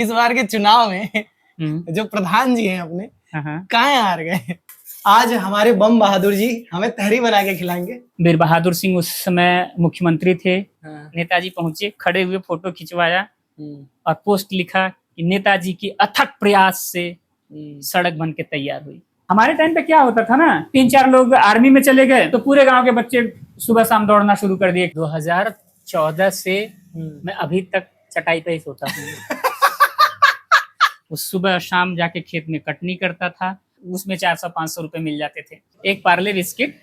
इस बार के चुनाव में जो प्रधान जी हैं अपने कहाँ हार गए। आज हमारे बम बहादुर जी हमें तहरी बना के खिलाएंगे। वीर बहादुर सिंह उस समय मुख्यमंत्री थे। नेताजी पहुंचे, खड़े हुए फोटो खिंचवाया और पोस्ट लिखा कि नेताजी की अथक प्रयास से सड़क बन के तैयार हुई। हमारे टाइम पे क्या होता था ना, 3-4 लोग आर्मी में चले गए तो पूरे गांव के बच्चे सुबह शाम दौड़ना शुरू कर दिए। 2014 से मैं अभी तक चटाई पे ही सोता हूँ। उस सुबह शाम जाके खेत में कटनी करता था, उसमें 400-500 रुपए मिल जाते थे। एक पार्ले बिस्किट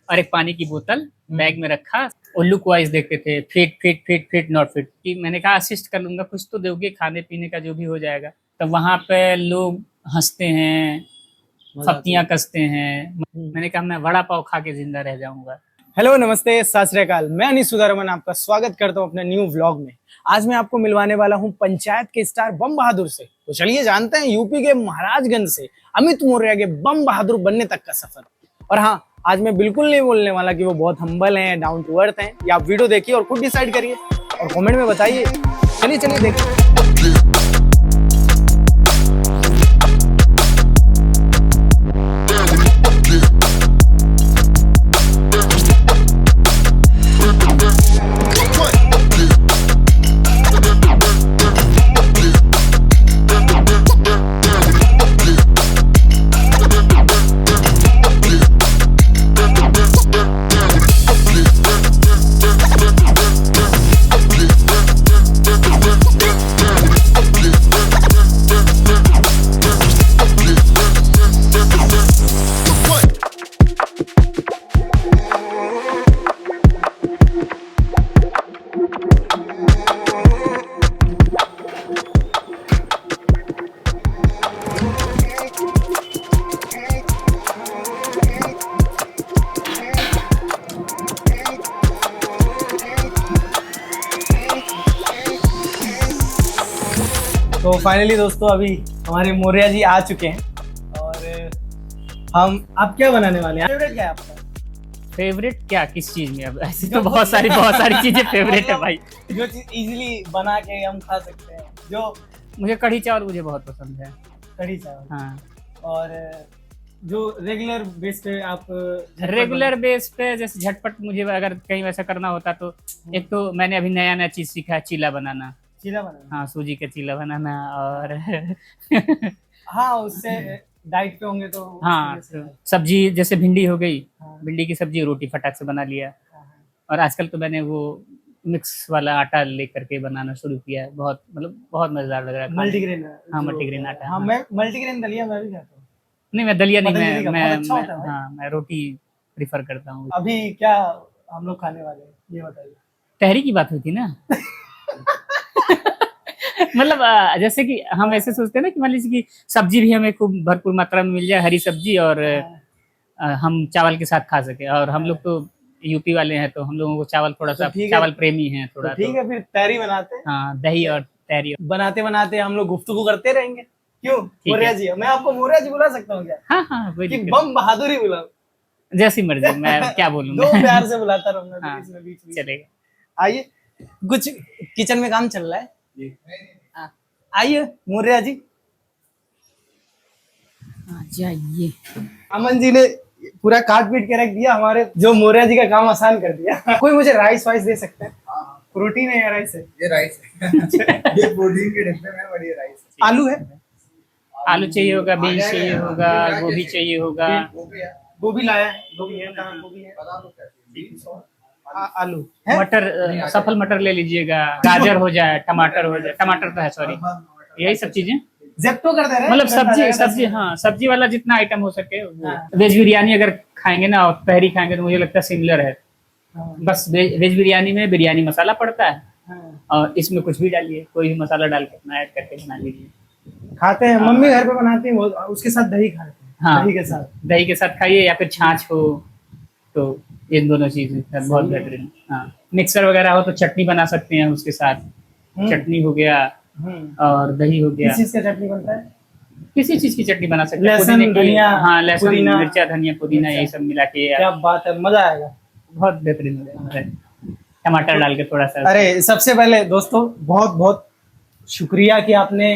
और एक पानी की बोतल बैग में रखा और लुक वाइज देखते थे, fit fit fit fit not fit. कि मैंने कहा असिस्ट कर लूंगा, कुछ तो दोगे, खाने पीने का जो भी हो जाएगा। तब वहां पे लोग हंसते हैं, फप्तियां कसते हैं। मैंने कहा मैं वड़ा पाव खा के जिंदा रह जाऊंगा। हेलो, नमस्ते, सत श्री अकाल। मैं अनीश सुधारमन आपका स्वागत करता हूं अपने न्यू व्लॉग में। आज मैं आपको मिलवाने वाला हूं पंचायत के स्टार बम बहादुर से। तो चलिए जानते हैं यूपी के महाराजगंज से अमित मौर्य के बम बहादुर बनने तक का सफर। और हाँ, आज मैं बिल्कुल नहीं बोलने वाला कि वो बहुत हम्बल हैं, डाउन टू अर्थ हैं। या आप वीडियो देखिए और खुद डिसाइड करिए और कमेंट में बताइए। चलिए देखिए। तो फाइनली दोस्तों अभी हमारे मौर्य जी आ चुके हैं और आप क्या बनाने वाले हैं? फेवरेट क्या है आपका? फेवरेट क्या, किस चीज में? अब ऐसी तो बहुत सारी चीजें फेवरेट है भाई। जो चीज इजीली बना के हम खा सकते हैं। जो मुझे कढ़ी चावल मुझे बहुत पसंद है। कढ़ी चावल, हाँ। और जो रेगुलर बेस पे आप रेगुलर बेस पे जैसे झटपट मुझे अगर कहीं वैसा करना होता तो एक तो मैंने अभी नया चीज सीखा है, चीला बनाना। चीला बनाना? हाँ, सूजी का चीला बनाना। और हाँ, उससे डाइट पे होंगे तो हाँ, तो सब्जी जैसे भिंडी हो गई। हाँ। भिंडी की सब्जी रोटी फटाक से बना लिया। हाँ। और आजकल तो मैंने वो मिक्स वाला आटा लेकर के बनाना शुरू किया है। बहुत बहुत मजेदार लग रहा है। मल्टीग्रेन? हाँ, मल्टीग्रेन आटा। हाँ, मैं मल्टीग्रेन दलिया मैं भी खाता हूँ। नहीं, मैं दलिया नहीं, मैं रोटी प्रिफर करता हूँ। अभी क्या हम लोग खाने वाले हैं ये बताइए। तहरी की बात हुई थी ना। मतलब जैसे कि हम ऐसे सोचते हैं ना कि मान लीजिए कि सब्जी भी हमें खूब भरपूर मात्रा में मिल जाए, हरी सब्जी, और हम चावल के साथ खा सके। और हम लोग तो यूपी वाले हैं तो हम लोगों को चावल थोड़ा सा चावल प्रेमी हैं थोड़ा। ठीक है, फिर तहरी बनाते हैं। हाँ, दही और तहरी बनाते बनाते हम लोग गुफ्तगू करते रहेंगे। क्यों मौर्य जी? मैं आपको मौर्य जी बुला सकता हूँ क्या? हाँ, कि बम बहादुर ही बुलाऊं? जैसी मर्जी, मैं क्या बोलूंगा। दो प्यार से बुलाता रहूंगा। हाँ, बीच चलेगा। आइए, कुछ किचन में काम चल रहा है। आइए मौर्य जी। जाइए। अमन जी ने पूरा काट पीट के रख दिया, हमारे जो मौर्य जी का काम आसान कर दिया। कोई मुझे राइस वाइस दे सकता है? प्रोटीन है या राइस है? ये राइस है। ये प्रोटीन के डिब्बे में बढ़िया राइस है। आलू है? आलू चाहिए होगा, बीन्स चाहिए होगा, गोभी चाहिए होगा। गोभी लाया है? गोभी है? कहाँ गोभी है? आलू है? मटर, सफल मटर ले लीजिएगा। गाजर हो जाए, टमाटर हो जाए, टमाटर तो है, सॉरी, यही सब चीजें ज़ेप्टो कर दे रहे हैं। मतलब सब्जी हाँ, सब्जी वाला जितना आइटम हो सके वो। वेज बिरयानी अगर खाएंगे ना और तहरी खाएंगे तो मुझे लगता है सिमिलर है। बस वेज बिरयानी में बिरयानी मसाला पड़ता है और इसमें कुछ भी डालिए, कोई भी मसाला डाल के अपना ऐड करके बना लीजिए। खाते हैं, मम्मी घर पे बनाती है, उसके साथ दही खाते हैं। हाँ, दही के साथ खाइए या फिर छाछ हो तो इन दोनों चीज बहुत बेहतरीन। हाँ, मिक्सर वगैरह हो तो चटनी बना सकते हैं उसके साथ। चटनी हो गया और दही हो गया। किस चीज का चटनी बनता है? किसी चीज की चटनी बना सकते हैं। लहसुन, धनिया। हाँ, लहसुन, मिर्चा, धनिया, पुदीना, यही सब मिला के। क्या बात है, मजा आएगा। बहुत बेहतरीन हो जाएगा। टमाटर डाल के थोड़ा सा। अरे सबसे पहले दोस्तों बहुत बहुत शुक्रिया कि आपने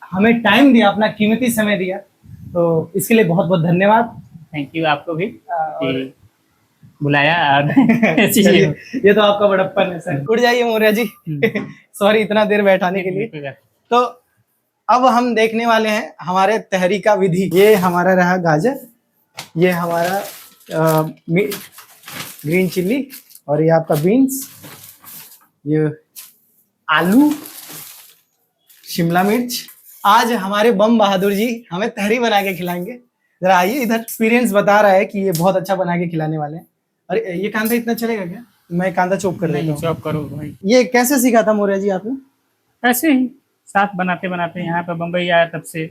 हमें टाइम दिया, अपना कीमती समय दिया, तो इसके लिए बहुत बहुत धन्यवाद। थैंक यू आपको भी और कि बुलाया और चलिए, ये तो आपका बड़प्पन है सर। उठ जाइए मौर्य जी, सॉरी इतना देर बैठाने के लिए। कोई बात तो अब हम देखने वाले हैं हमारे तहरी का विधि। ये हमारा रहा गाजर, ये हमारा ग्रीन चिल्ली, और ये आपका बीन्स, ये आलू, शिमला मिर्च। आज हमारे बम बहादुर जी हमें तहरी बना के खिलाएंगे। जरा आइए इधर। एक्सपीरियंस बता रहा है कि ये बहुत अच्छा बना के खिलाने वाले हैं। अरे ये कांदा इतना चलेगा क्या? मैं कांदा चॉप कर देता नहीं हूँ। चॉप करो भाई। ये कैसे सीखा था मौर्य जी आपने? ऐसे ही साथ बनाते बनाते यहाँ पे बम्बई आया तब से,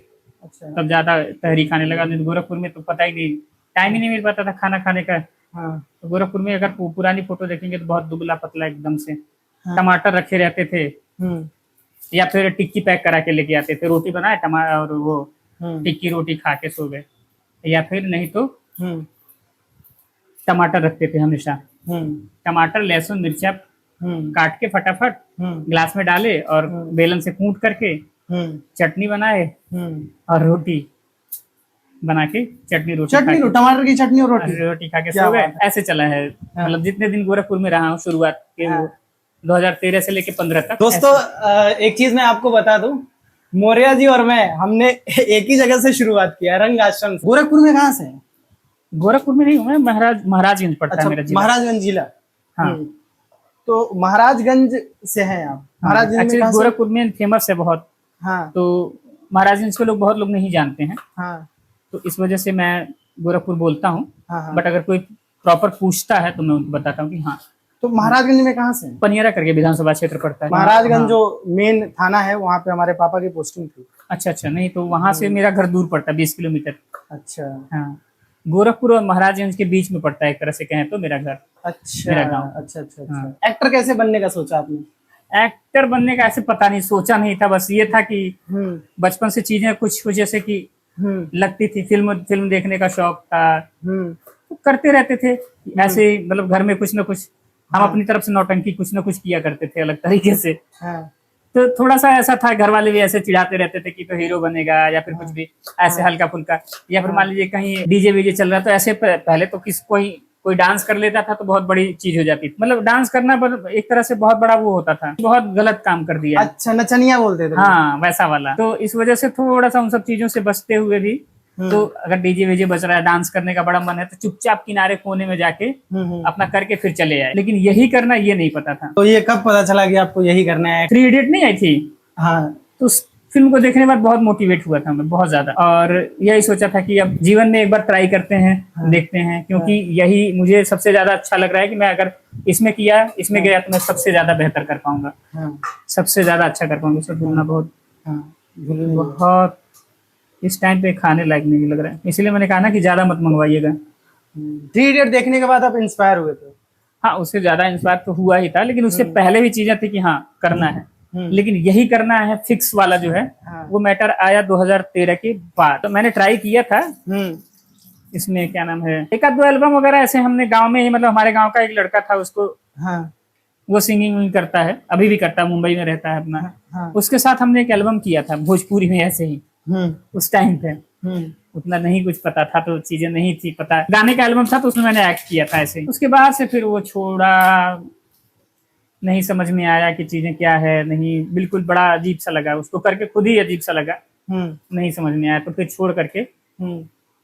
अच्छा। तब ज्यादा तहरी खाने लगा। नहीं तो गोरखपुर में तो पता ही नहीं, टाइम ही नहीं मिल पाता था खाना खाने का। हाँ तो गोरखपुर में अगर पुरानी फोटो देखेंगे तो बहुत दुबला पतला एकदम से। हाँ। टमाटर रखे रहते थे, हम्म या फिर टिक्की पैक करा के लेके आते थे। रोटी बनाए टमाटर और वो हम्म टिक्की रोटी खा के सो गए। या फिर नहीं तो हम्म टमाटर रखते थे हमेशा। हम्म टमाटर लहसुन मिर्चा काट के फटाफट हम्म ग्लास में डाले और बेलन से कूट करके चटनी बनाए और रोटी बना के चटनी रोटी चटनी, टमाटर की चटनी और रोटी। रोटी खा के क्या सो गए। बात है। ऐसे चला है, मतलब जितने दिन गोरखपुर में रहा हूँ शुरुआत के, हाँ। 2013 से लेके 15 तक। दोस्तों एक चीज मैं आपको बता दूं, मौर्य जी और मैं, हमने एक ही जगह से शुरुआत किया, रंग आश्रम से। गोरखपुर में कहाँ से है? गोरखपुर में नहीं हूँ मैं, महाराजगंज पड़ता है मेरा जिला। महाराजगंज जिला। हाँ। तो महाराजगंज से हैं आप? महाराजगंज में एक्चुअली कहाँ से? गोरखपुर में फेमस है बहुत, हाँ तो महाराजगंज के लोग बहुत लोग नहीं जानते हैं, हाँ तो इस वजह से मैं गोरखपुर बोलता हूँ। हाँ। बट अगर कोई प्रॉपर पूछता है तो मैं उनको बताता हूँ कि हाँ। तो महाराजगंज में कहाँ से? पनियरा करके विधानसभा क्षेत्र पड़ता है महाराजगंज हाँ। जो मेन थाना है, वहाँ पे हमारे पापा की पोस्टिंग थी। अच्छा अच्छा, नहीं तो वहां से मेरा घर दूर पड़ता है 20 किलोमीटर। अच्छा हाँ, गोरखपुर और महाराजगंज के बीच में पड़ता है एक तरह से कहें तो मेरा घर। अच्छा मेरा गाँव। अच्छा अच्छा हाँ। अच्छा। एक्टर कैसे बनने का सोचा आपने? एक्टर बनने का ऐसे पता नहीं, सोचा नहीं था, बस ये था कि हम्म बचपन से चीजें कुछ जैसे कि लगती थी, फिल्म देखने का शौक था, तो करते रहते थे ऐसे ही, मतलब घर में कुछ ना कुछ हम अपनी तरफ से नौटंकी कुछ ना कुछ किया करते थे अलग तरीके से। हाँ तो थोड़ा सा ऐसा था, घर वाले भी ऐसे चिढ़ाते रहते थे कि तो हीरो बनेगा या फिर कुछ भी ऐसे हल्का फुल्का, या फिर मान लीजिए कहीं डीजे वीजे चल रहा तो ऐसे पहले तो कोई डांस कर लेता था तो बहुत बड़ी चीज हो जाती थी, मतलब डांस करना पर एक तरह से बहुत बड़ा वो होता था, बहुत गलत काम कर दिया। अच्छा, नचनिया बोलते थे। हाँ वैसा वाला। तो इस वजह से थोड़ा सा उन सब चीजों से बचते हुए भी, तो अगर डीजे वीजे बज रहा है, डांस करने का बड़ा मन है, तो चुपचाप किनारे कोने में जाके अपना करके फिर चले आए। लेकिन यही करना ये नहीं पता था। तो ये कब पता चला कि आपको यही करना है? 3 इडियट नहीं आई थी, हाँ, तो उस फिल्म को देखने के बाद बहुत मोटिवेट हुआ था मैं, बहुत ज्यादा, और यही सोचा था कि अब जीवन में एक बार ट्राई करते हैं, देखते हैं, क्योंकि यही मुझे सबसे ज्यादा अच्छा लग रहा है कि मैं अगर इसमें गया तो मैं सबसे ज्यादा बेहतर कर पाऊंगा, सबसे ज्यादा अच्छा कर पाऊंगा। सब बोलना बहुत इस टाइम पे खाने लायक नहीं लग रहा है, इसलिए मैंने कहा ना कि ज्यादा मत मंगवाइएगा। 3 इडियट देखने के बाद आप इंस्पायर हुए थे? हाँ, उससे ज्यादा इंस्पायर तो हुआ ही था, लेकिन उससे पहले भी चीजें थी कि हाँ करना है, लेकिन यही करना है फिक्स वाला जो है, वो मैटर आया 2013 के बाद। तो मैंने ट्राई किया था इसमें, क्या नाम है, एक आध 2 एल्बम वगैरह ऐसे हमने गांव में ही, मतलब हमारे गांव का एक लड़का था, उसको वो सिंगिंग करता है, अभी भी करता है, मुंबई में रहता है अपना, उसके साथ हमने एक एल्बम किया था भोजपुरी में ऐसे ही। उस टाइम पे उतना नहीं कुछ पता था, तो चीजें नहीं थी पता, गाने का एल्बम था तो उसमें मैंने एक्ट किया था ऐसे ही। उसके बाद से फिर वो छोड़ा, नहीं समझ में आया कि चीजें क्या है, नहीं, बिल्कुल बड़ा अजीब सा लगा उसको करके, खुद ही अजीब सा लगा, नहीं समझ में आया, तो फिर छोड़ करके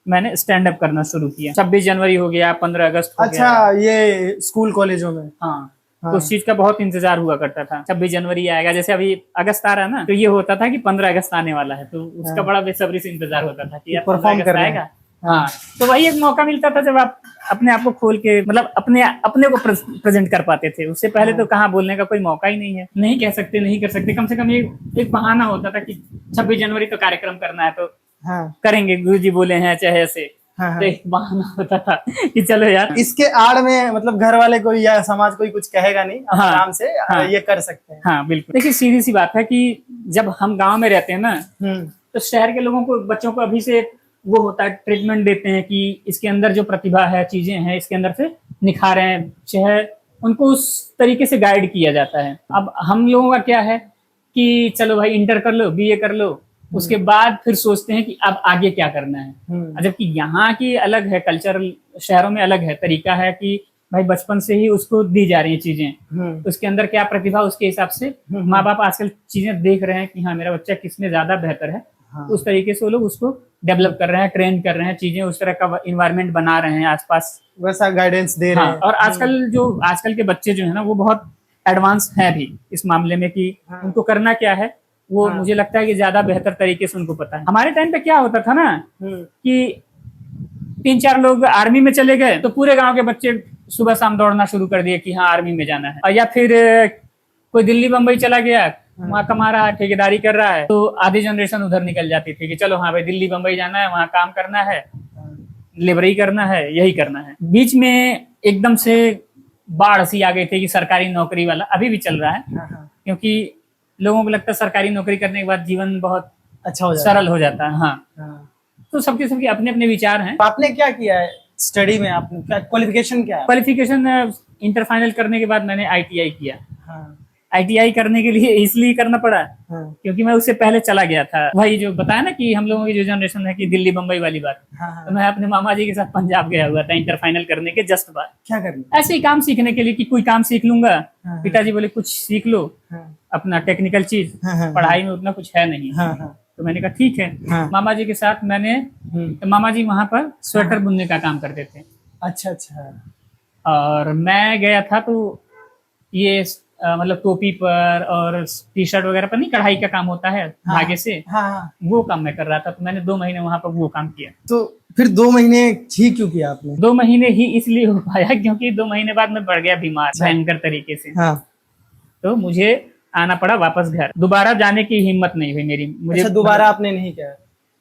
मैंने स्टैंड अप करना शुरू किया। 26 जनवरी हो गया, 15 अगस्त हो गया। अच्छा, ये स्कूल कॉलेजों में? हाँ, तो उस चीज का बहुत इंतजार हुआ करता था, 26 जनवरी आएगा, जैसे अभी अगस्त आ रहा है ना, तो ये होता था कि 15 अगस्त आने वाला है, तो उसका बड़ा बेसब्री से इंतजार होता था कि यार परफॉर्म कर आएगा। हाँ, तो वही एक मौका मिलता था जब आप अपने आप को खोल के, मतलब अपने को प्रेजेंट कर पाते थे। उससे पहले तो कहाँ बोलने का कोई मौका ही नहीं है, नहीं कह सकते, नहीं कर सकते, कम से कम एक बहाना होता था कि 26 जनवरी तो कार्यक्रम करना है, तो करेंगे, गुरुजी बोले हैं चाहे ऐसे, तो एक बहाना होता था कि चलो यार। इसके आड़ में मतलब घर वाले कोई या समाज कोई कुछ कहेगा नहीं, आराम से ये कर सकते हैं। हाँ बिल्कुल। देखिए सीधी सी बात है कि जब हम गांव में रहते हैं ना, तो शहर के लोगों को, बच्चों को अभी से वो होता है, ट्रीटमेंट देते हैं कि इसके अंदर जो प्रतिभा है, चीजें हैं, इसके अंदर से निखारें हैं, चाहे उनको उस तरीके से गाइड किया जाता है। अब हम लोगों का क्या है कि चलो भाई इंटर कर लो, बीए कर लो, उसके बाद फिर सोचते हैं कि अब आगे क्या करना है। जबकि यहाँ की अलग है कल्चरल, शहरों में अलग है तरीका है कि भाई बचपन से ही उसको दी जा रही है चीजें, उसके अंदर क्या प्रतिभा उसके हिसाब से माँ बाप आजकल चीजें देख रहे हैं कि हाँ मेरा बच्चा किसमें ज्यादा बेहतर है, उस तरीके से वो लोग उसको डेवलप कर रहे हैं, ट्रेन कर रहे हैं, चीजें उस तरह का इन्वायरमेंट बना रहे हैं आसपास, वैसा गाइडेंस दे रहे हाँ। हैं। और आजकल के बच्चे जो है ना वो बहुत एडवांस हैं भी इस मामले में कि उनको करना क्या है वो मुझे लगता है कि ज्यादा बेहतर तरीके से उनको पता है। हमारे टाइम पे क्या होता था ना कि 3-4 लोग आर्मी में चले गए तो पूरे गांव के बच्चे सुबह शाम दौड़ना शुरू कर दिए कि हाँ आर्मी में जाना है, और या फिर कोई दिल्ली बम्बई चला गया, वहाँ कमा रहा है, ठेकेदारी कर रहा है, तो आधी जनरेशन उधर निकल जाती थी कि चलो हाँ भाई दिल्ली बम्बई जाना है, वहाँ काम करना है, लेबरी करना है, यही करना है। बीच में एकदम से बाढ़ सी आ गई थी कि सरकारी नौकरी वाला, अभी भी चल रहा है क्योंकि लोगों को लगता है सरकारी नौकरी करने के बाद जीवन बहुत अच्छा हो जाता सरल हो जाता है, हाँ। तो सबके अपने अपने विचार हैं। तो आपने क्या किया है स्टडी में, आपने क्या क्वालिफिकेशन क्या है? क्वालिफिकेशन इंटर फाइनल करने के बाद मैंने आईटीआई किया। हाँ, आईटीआई करने के लिए इसलिए करना पड़ा हाँ, क्योंकि मैं उससे पहले चला गया था, वही जो बताया ना कि हम लोगों की जो जनरेशन है कि दिल्ली बम्बई वाली बात, हाँ, तो मैं अपने मामा जी के साथ पंजाब गया हुआ था इंटर फाइनल करने के जस्ट बाद, क्या करना? ऐसे ही काम सीखने के लिए कि कोई काम सीख लूंगा। हाँ, पिताजी बोले कुछ सीख लो हाँ, अपना टेक्निकल चीज, हाँ, पढ़ाई में उतना कुछ है नहीं। हाँ, हाँ, तो मैंने कहा ठीक है। हाँ। मामा जी के साथ मैंने, मामा जी वहां पर स्वेटर बुनने का काम करते थे, अच्छा अच्छा। और मैं गया था तो ये मतलब टोपी पर और टी शर्ट वगैरह पर नहीं कढ़ाई का काम होता है धागे से, हाँ, हाँ। वो काम मैं कर रहा था। तो मैंने 2 महीने वहां पर वो काम किया। तो फिर 2 महीने ही क्यों किया आपने? 2 महीने ही इसलिए हो पाया क्योंकि 2 महीने बाद मैं बढ़ गया बीमार भयंकर तरीके से, हाँ। तो मुझे आना पड़ा वापस घर। दोबारा जाने की हिम्मत नहीं हुई मेरी, मुझे अच्छा, दोबारा आपने नहीं किया?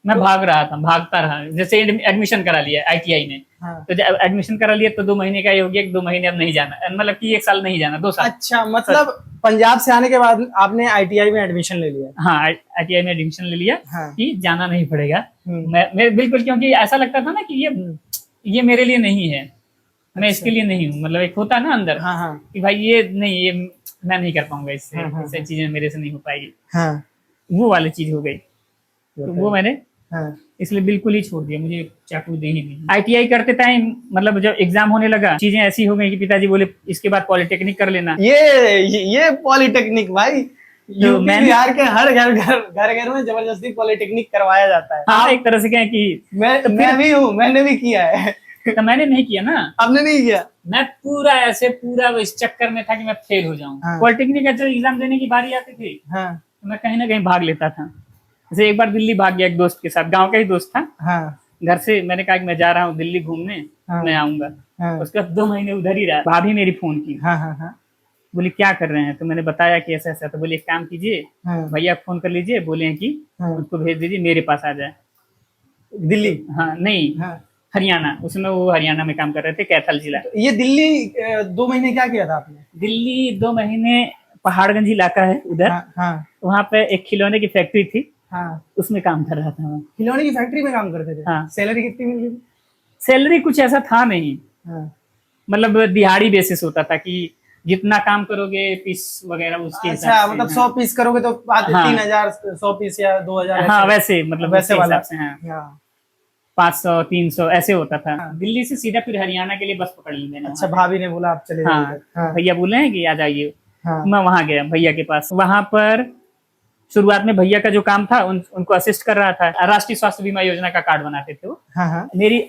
मैं भाग रहा था, भागता रहा। जैसे एडमिशन करा लिया आईटीआई में, हाँ। तो जब एडमिशन करा लिया तो 2 महीने का ये हो गया कि 2 महीने अब नहीं जाना, मतलब कि 1 साल नहीं जाना, 2 साल। अच्छा, मतलब पंजाब से आने के बाद आपने आईटीआई में एडमिशन ले लिया? हाँ, आईटीआई में एडमिशन ले लिया। हाँ। कि जाना नहीं पड़ेगा। मैं बिल्कुल, क्योंकि ऐसा लगता था ना कि ये मेरे लिए नहीं है, मैं इसके लिए नहीं हूँ, मतलब एक होता ना अंदर, हाँ, हाँ, कि भाई ये नहीं, ये मैं नहीं कर पाऊंगा इससे, हाँ, हाँ, ऐसी चीजें मेरे से नहीं हो पाएगी, हाँ, वो वाली चीज हो गई। तो वो मैंने हाँ, इसलिए बिल्कुल ही छोड़ दिया, मुझे चाकू दे ही नहीं। आईटीआई करते टाइम मतलब जब एग्जाम होने लगा, चीजें ऐसी हो गई कि पिताजी बोले इसके बाद पॉलिटेक्निक कर लेना। ये पॉलिटेक्निक भाई, यूपी मैंने- बिहार के हर घर में जबरदस्ती पॉलिटेक्निक करवाया जाता है। हाँ, एक तरह से क्या है कि मैं भी हूँ, मैंने भी किया है। तो मैंने नहीं किया ना, आपने नहीं किया? मैं पूरा इस चक्कर में था कि मैं फेल हो जाऊं। हाँ। पॉलिटेक्निक का जब एग्जाम देने की बारी आती थी हाँ, तो मैं कहीं ना कहीं भाग लेता था। जैसे एक बार दिल्ली भाग गया एक दोस्त के साथ, गांव का ही दोस्त था। हाँ, घर से मैंने कहा कि मैं जा रहा हूँ दिल्ली घूमने, हाँ। मैं आऊंगा। हाँ, उसके बाद 2 महीने उधर ही रहा। भाभी मेरी फोन की, हाँ, हाँ, हाँ, बोली क्या कर रहे हैं, तो मैंने बताया कि ऐसा ऐसा। तो बोले एक काम कीजिए, हाँ, भैया फोन कर लीजिए, बोले हैं कि हाँ। उसको भेज दीजिए मेरे पास आ जाए। दिल्ली? हाँ नहीं, हाँ। हरियाणा, उसमें वो हरियाणा में काम कर रहे थे, कैथल जिला। ये दिल्ली 2 महीने क्या किया था आपने? दिल्ली 2 महीने, पहाड़गंज इलाका है उधर, हाँ, हाँ, वहाँ पे एक खिलौने की फैक्ट्री थी, हाँ। उसमें काम कर रहा था मैं। खिलौने की फैक्ट्री में काम करते थे? हाँ। सैलरी कितनी मिल रही थी? सैलरी कुछ ऐसा था नहीं, हाँ। मतलब दिहाड़ी बेसिस होता था कि जितना काम करोगे पीस वगैरह उसके अच्छा, हिसाब से। मतलब हाँ। 100 पीस करोगे तो आते हाँ। 3,000, 100 पीस या 2,000? हाँ वैसे, मतलब वैसे उसके वाला। हिसाब से, हाँ। हाँ। 500 300 ऐसे होता था। हाँ। दिल्ली से सीधा फिर हरियाणा के लिए बस पकड़ ली मैंने। अच्छा, भाभी ने बोला आप चले हाँ, जाइए। हाँ, भैया बोले हैं कि आ जाइए। हाँ, मैं वहां गया भैया के पास। वहां पर शुरुआत में भैया का जो काम था उनको असिस्ट कर रहा था। राष्ट्रीय स्वास्थ्य बीमा योजना का कार्ड बनाते थे वो। हाँ, हाँ। मेरी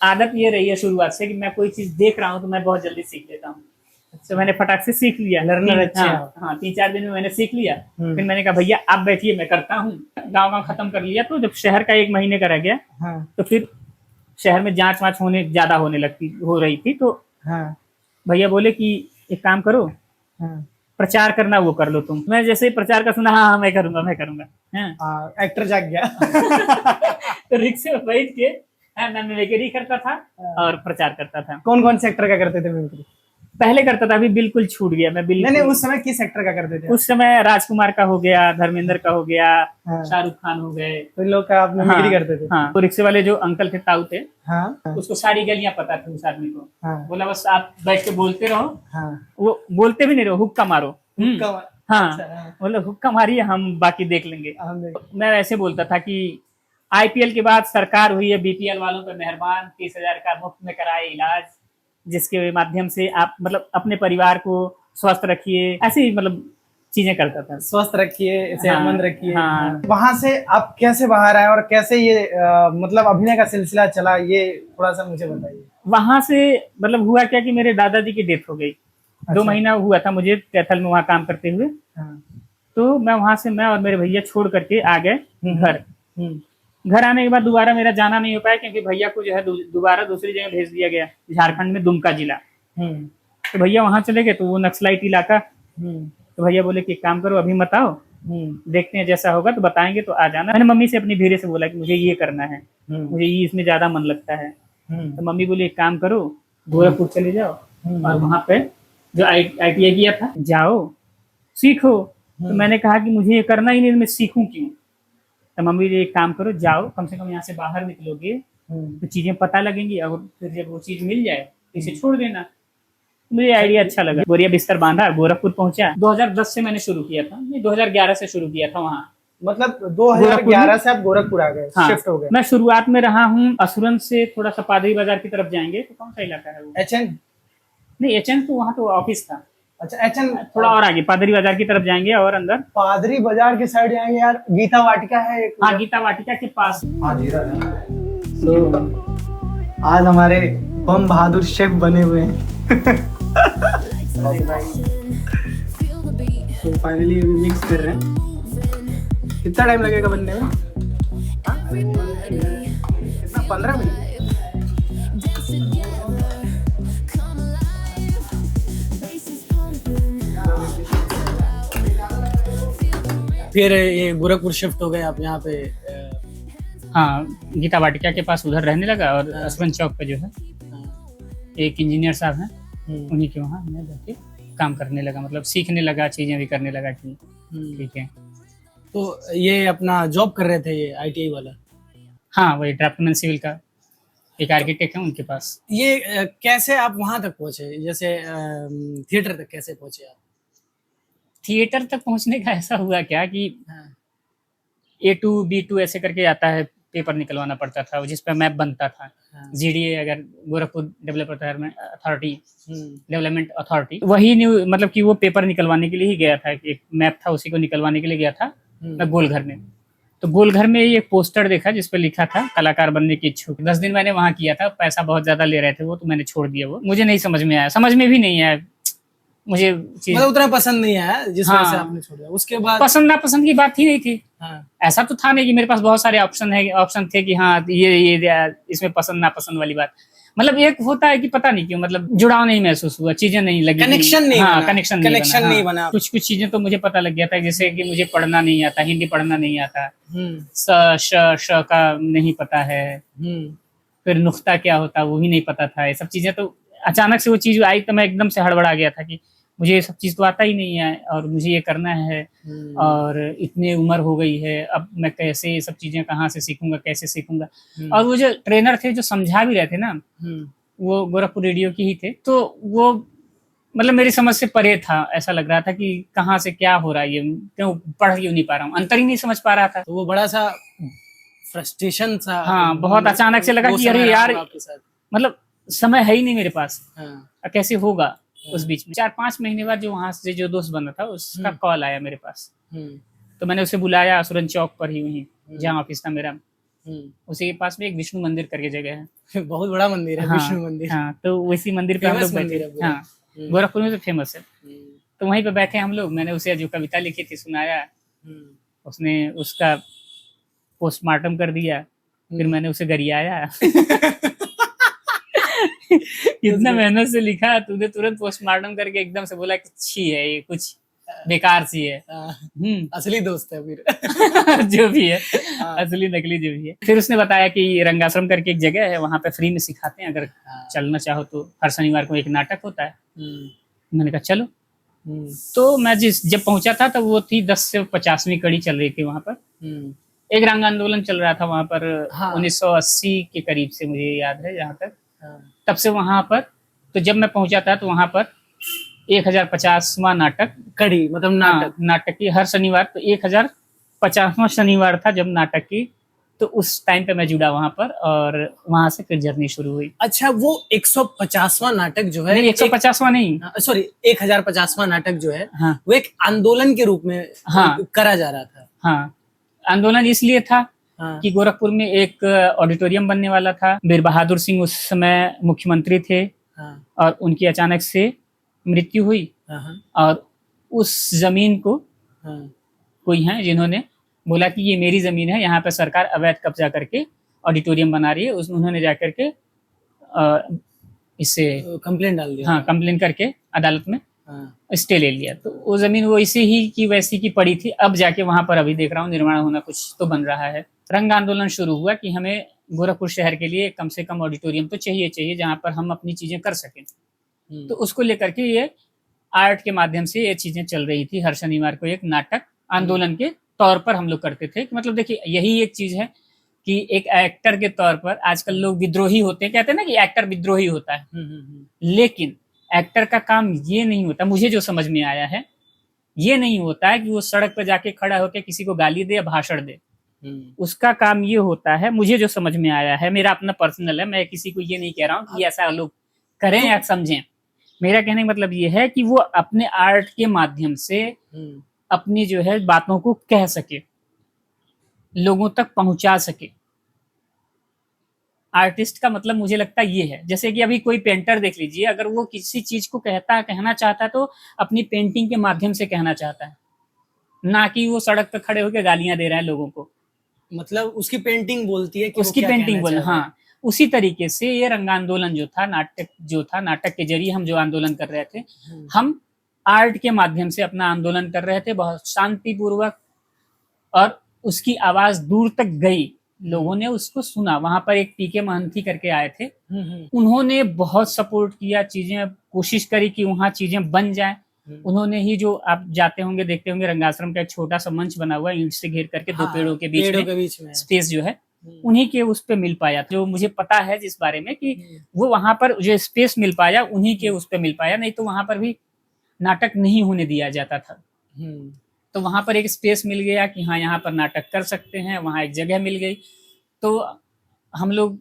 आदत ये रही है शुरुआत से कि मैं कोई चीज देख रहा हूँ तो मैं बहुत जल्दी सीख लेता हूँ। तो मैंने फटाक से सीख लिया। लर्नर अच्छे हैं। हाँ, 3-4 दिन में मैंने सीख लिया। फिर मैंने कहा भैया आप बैठिए मैं करता हूँ। गाँव खत्म कर लिया। तो जब शहर का 1 महीने का रह गया, हाँ, तो फिर शहर में जांच वाँच ज्यादा हो रही थी। तो हाँ, भैया बोले कि एक काम करो, हाँ। प्रचार करना वो कर लो तुम। मैं जैसे ही प्रचार का सुना, हाँ मैं करूंगा। हाँ। एक्टर जाग गया। तो रिक्शे में बैठ के मैं मिमिक्री करता था और प्रचार करता था। कौन कौन से एक्टर का करते थे मिमिक्री? पहले करता था, अभी बिल्कुल छूट गया। मैं बिल्कुल नहीं, उस समय किस एक्टर का करते थे? उस समय राजकुमार का हो गया, धर्मेंद्र का हो गया, हाँ। शाहरुख खान हो गए। तो इन लोग का आप मिमिक्री करते थे? हाँ, तो रिक्शे वाले जो अंकल थे, ताऊ थे, हाँ, उसको सारी गलियां पता थी उस आदमी को। हाँ, बोला बस आप बैठ के बोलते रहो। हाँ। वो बोलते भी नहीं रहो, हुक्का मारो। हाँ अच्छा, मतलब हुक्का मारिए हम बाकी देख लेंगे। मैं ऐसे बोलता था कि आईपीएल के बाद सरकार हुई है बीपीएल वालों पर मेहरबान, 30,000 का मुफ्त में कराए इलाज, जिसके माध्यम से आप मतलब अपने परिवार को स्वस्थ रखिए, ऐसे ही मतलब चीजें करता था। स्वस्थ रखिए, सेहतमंद रखिए। हाँ। वहां से आप कैसे बाहर आए और कैसे ये मतलब अभिनय का सिलसिला चला, ये थोड़ा सा मुझे बताइए। वहां से मतलब हुआ क्या कि मेरे दादाजी की डेथ हो गई। 2 महीना हुआ था मुझे कैथल में वहाँ काम करते हुए। हाँ। तो मैं और मेरे भैया छोड़ करके आ गए घर। हम्म। घर आने के बाद दोबारा मेरा जाना नहीं हो पाया, क्योंकि भैया को जो है दोबारा दूसरी जगह भेज दिया गया, झारखंड में दुमका जिला। हम्म। तो भैया वहां चले गए, तो वो नक्सलाइट इलाका। हम्म। तो भैया बोले कि एक काम करो, अभी मत आओ, हम्म। देखते हैं जैसा होगा तो बताएंगे तो आ जाना। मैंने मम्मी से अपनी धीरे से बोला कि मुझे ये करना है, मुझे ये इसमें ज्यादा मन लगता है। तो मम्मी बोली एक काम करो, गोरखपुर चले जाओ और वहां पे जो ITI किया था जाओ सीखो। तो मैंने कहा कि मुझे ये करना ही नहीं, मैं सीखूं क्यों। तो मम्मी ने एक काम करो, जाओ, कम से कम यहाँ से बाहर निकलोगे तो चीजें पता लगेंगी, और फिर जब वो चीज मिल जाए तो इसे छोड़ देना। मुझे आइडिया अच्छा लगा, बोरिया बिस्तर बांधा, गोरखपुर पहुंचा। 2010 से मैंने शुरू किया था, नहीं 2011 से शुरू किया था वहाँ। मतलब 2011 से आप गोरखपुर आ गए, हाँ, शिफ्ट हो गए। मैं शुरुआत में रहा हूँ असुरन से थोड़ा सा पादरी बाजार की तरफ जाएंगे तो कौन सा इलाका है वो? HN। नहीं HN तो वहाँ तो ऑफिस था। अच्छा, HN थोड़ा और आगे पादरी बाजार की तरफ जाएंगे और अंदर पादरी बाजार के साइड जाएंगे यार, गीता वाटिका है एक। हाँ, गीता वाटिका के पास। तो आज हमारे बम बहादुर शेफ बने हुए हैं। तो फाइनली अभी मिक्स कर रहे हैं। कितना टाइम लगेगा बनने में? कितना, 15 मिनट? फिर ये गोरखपुर शिफ्ट हो गए आप यहाँ पे? हाँ, गीता वाटिका के पास उधर रहने लगा, और असवन चौक पे जो है एक इंजीनियर साहब हैं, उन्हीं के वहाँ मैं जाके काम करने लगा, मतलब सीखने लगा, चीजें भी करने लगा कि ठीक है। तो ये अपना जॉब कर रहे थे ये ITI वाला? हाँ, वही ड्राफ्टमैन सिविल का एक आर्किटेक्ट है उनके पास। ये कैसे आप वहां तक पहुंचे, जैसे थिएटर तक कैसे पहुंचे आप? थिएटर तक पहुंचने का ऐसा हुआ क्या कि A2 B2 ऐसे करके आता है, पेपर निकलवाना पड़ता था जिस पर मैप बनता था। GDA, अगर Gorakhpur development authority, development authority, वही न्यू मतलब कि वो पेपर निकलवाने के लिए ही गया था। एक मैप था, उसी को निकलवाने के लिए गया था मैं गोलघर में। तो गोलघर में ही एक पोस्टर देखा जिस पर लिखा था कलाकार बनने की इच्छुक। 10 दिन मैंने वहाँ किया था, पैसा बहुत ज्यादा ले रहे थे वो, तो मैंने छोड़ दिया। वो मुझे नहीं समझ में आया, समझ में भी नहीं आया मुझे चीज, मतलब उतना पसंद नहीं आया जिस वजह से हाँ, आपने छोड़ दिया। उसके बाद पसंद नापसंद की बात ही नहीं थी। हाँ। ऐसा तो था नहीं कि मेरे पास बहुत सारे ऑप्शन थे कि हाँ ये इसमें पसंद नापसंद वाली बात। मतलब एक होता है कि पता नहीं क्यों, मतलब जुड़ाव नहीं महसूस हुआ, चीजें नहीं लगी, कनेक्शन नहीं हाँ, बना, कनेक्शन नहीं बना। कुछ चीजें तो मुझे पता लग गया था, जैसे कि मुझे पढ़ना नहीं आता, हिंदी पढ़ना नहीं आता, श का नहीं पता है, फिर नुक्ता क्या होता वो भी नहीं पता था। ये सब चीजें तो अचानक से वो चीज आई तो मैं एकदम से हड़बड़ा गया था कि मुझे ये सब चीज तो आता ही नहीं है और मुझे ये करना है, और इतनी उम्र हो गई है, अब मैं कैसे ये सब चीजें कहाँ से सीखूंगा, कैसे सीखूंगा। और वो जो ट्रेनर थे जो समझा भी रहे थे ना, वो गोरखपुर रेडियो की ही थे, तो वो मतलब मेरी समझ से परे था। ऐसा लग रहा था कि कहाँ से क्या हो रहा है, ये क्यों पढ़ क्यों नहीं पा रहा हूँ, अंतर ही नहीं समझ पा रहा था। तो वो बड़ा सा फ्रस्ट्रेशन सा, हाँ, बहुत अचानक से लगा कि अरे यार, मतलब समय है ही नहीं मेरे पास, कैसे होगा। उस बीच में 4-5 महीने बाद जो वहां से जो दोस्त बना था उसका कॉल आया मेरे पास। तो मैंने उसे बुलाया असुरन चौक पर ही, वहीं जहाँ ऑफिस था मेरा, उसी के पास में एक विष्णु मंदिर करके जगह है। बहुत बड़ा मंदिर है। हाँ, विष्णु मंदिर। हाँ, तो उसी मंदिर पे हम लोग बैठे। हाँ, गोरखपुर में तो फेमस है। तो वहीं पे बैठे हम लोग, मैंने उसे जो कविता लिखी थी सुनाया, उसने उसका पोस्टमार्टम कर दिया, फिर मैंने उसे गरियाया। कितना मेहनत से लिखा, तूने तुरंत पोस्टमार्टम करके एकदम से बोला कि छी है ये, कुछ बेकार सी है। असली दोस्त है फिर। जो भी है, असली नकली जो भी है। फिर उसने बताया कि रंगाश्रम करके एक जगह है, वहां पे फ्री में सिखाते हैं, अगर चलना चाहो तो। हर शनिवार को एक नाटक होता है। मैंने कहा चलो। तो मैं जब पहुंचा था तब वो थी 10 से 50वीं कड़ी चल रही थी वहां पर। एक रंग आंदोलन चल रहा था वहां पर 1980 के करीब से, मुझे याद है जहाँ तक। तब से वहां पर, तो जब मैं पहुंचा था तो वहां पर 1050वां नाटक। कड़ी मतलब नाटक। नाटक की हर शनिवार, तो 1050वां शनिवार था जब नाटक की, तो उस टाइम पे मैं जुड़ा वहां पर, और वहां से फिर जर्नी शुरू हुई। अच्छा, वो 150वां नाटक जो है, नहीं, 150वां नहीं। सॉरी, 1050वां नाटक जो है, हाँ वो एक आंदोलन के रूप में हाँ करा जा रहा था। हाँ, आंदोलन इसलिए था हाँ। कि गोरखपुर में एक ऑडिटोरियम बनने वाला था। वीर बहादुर सिंह उस समय मुख्यमंत्री थे, हाँ। और उनकी अचानक से मृत्यु हुई, हाँ। और उस जमीन को हाँ। कोई है जिन्होंने बोला कि ये मेरी जमीन है, यहाँ पे सरकार अवैध कब्जा करके ऑडिटोरियम बना रही है। उन्होंने जाकर के इससे कंप्लेंट डाल दिया। हाँ, कंप्लेन करके अदालत में हाँ। स्टे ले लिया। तो वो जमीन वो इसी ही की वैसी की पड़ी थी। अब जाके वहां पर अभी देख रहा हूँ निर्माण होना कुछ तो बन रहा है। रंग आंदोलन शुरू हुआ कि हमें गोरखपुर शहर के लिए कम से कम ऑडिटोरियम तो चाहिए जहां पर हम अपनी चीजें कर सकें। तो उसको लेकर के ये आर्ट के माध्यम से ये चीजें चल रही थी। हर शनिवार को एक नाटक आंदोलन के तौर पर हम लोग करते थे। मतलब देखिए, यही एक चीज है कि एक एक्टर के तौर पर आजकल लोग विद्रोही होते हैं, कहते हैं ना कि एक्टर विद्रोही होता है, लेकिन एक्टर का काम ये नहीं होता, मुझे जो समझ में आया है, ये नहीं होता है कि वो सड़क पर जाके खड़ा होकर किसी को गाली दे या भाषण दे। उसका काम ये होता है, मुझे जो समझ में आया है, मेरा अपना पर्सनल है, मैं किसी को ये नहीं कह रहा हूँ कि ऐसा लोग करें या समझें। मेरा कहने का मतलब ये है कि वो अपने आर्ट के माध्यम से अपनी जो है बातों को कह सके, लोगों तक पहुंचा सके। आर्टिस्ट का मतलब मुझे लगता है ये है। जैसे कि अभी कोई पेंटर देख लीजिए, अगर वो किसी चीज को कहना चाहता है तो अपनी पेंटिंग के माध्यम से कहना चाहता है, ना कि वो सड़क पर खड़े होकर गालियां दे रहा है लोगों को। मतलब उसकी पेंटिंग बोलती है कि उसकी पेंटिंग बोल, हाँ। उसी तरीके से ये रंग आंदोलन जो था, नाटक के जरिए हम जो आंदोलन कर रहे थे, हम आर्ट के माध्यम से अपना आंदोलन कर रहे थे, बहुत शांतिपूर्वक, और उसकी आवाज दूर तक गई, लोगों ने उसको सुना। वहां पर एक पीके महंती करके आए थे, उन्होंने बहुत सपोर्ट किया, चीजें कोशिश करी कि वहां चीजें बन जाए। उन्होंने ही, जो आप जाते होंगे देखते होंगे, रंगाश्रम का एक छोटा सा मंच बना हुआ है ईंट से घेर करके, दो पेड़ों के बीच में स्पेस जो है, उन्हीं के उस पे मिल पाया। जो मुझे पता है जिस बारे में कि वो वहां पर जो स्पेस मिल पाया, उन्हीं के उस पे मिल पाया, नहीं तो वहां पर भी नाटक नहीं होने दिया जाता था। तो वहां पर एक स्पेस मिल गया कि हाँ, यहाँ पर नाटक कर सकते हैं, वहां एक जगह मिल गई। तो हम लोग,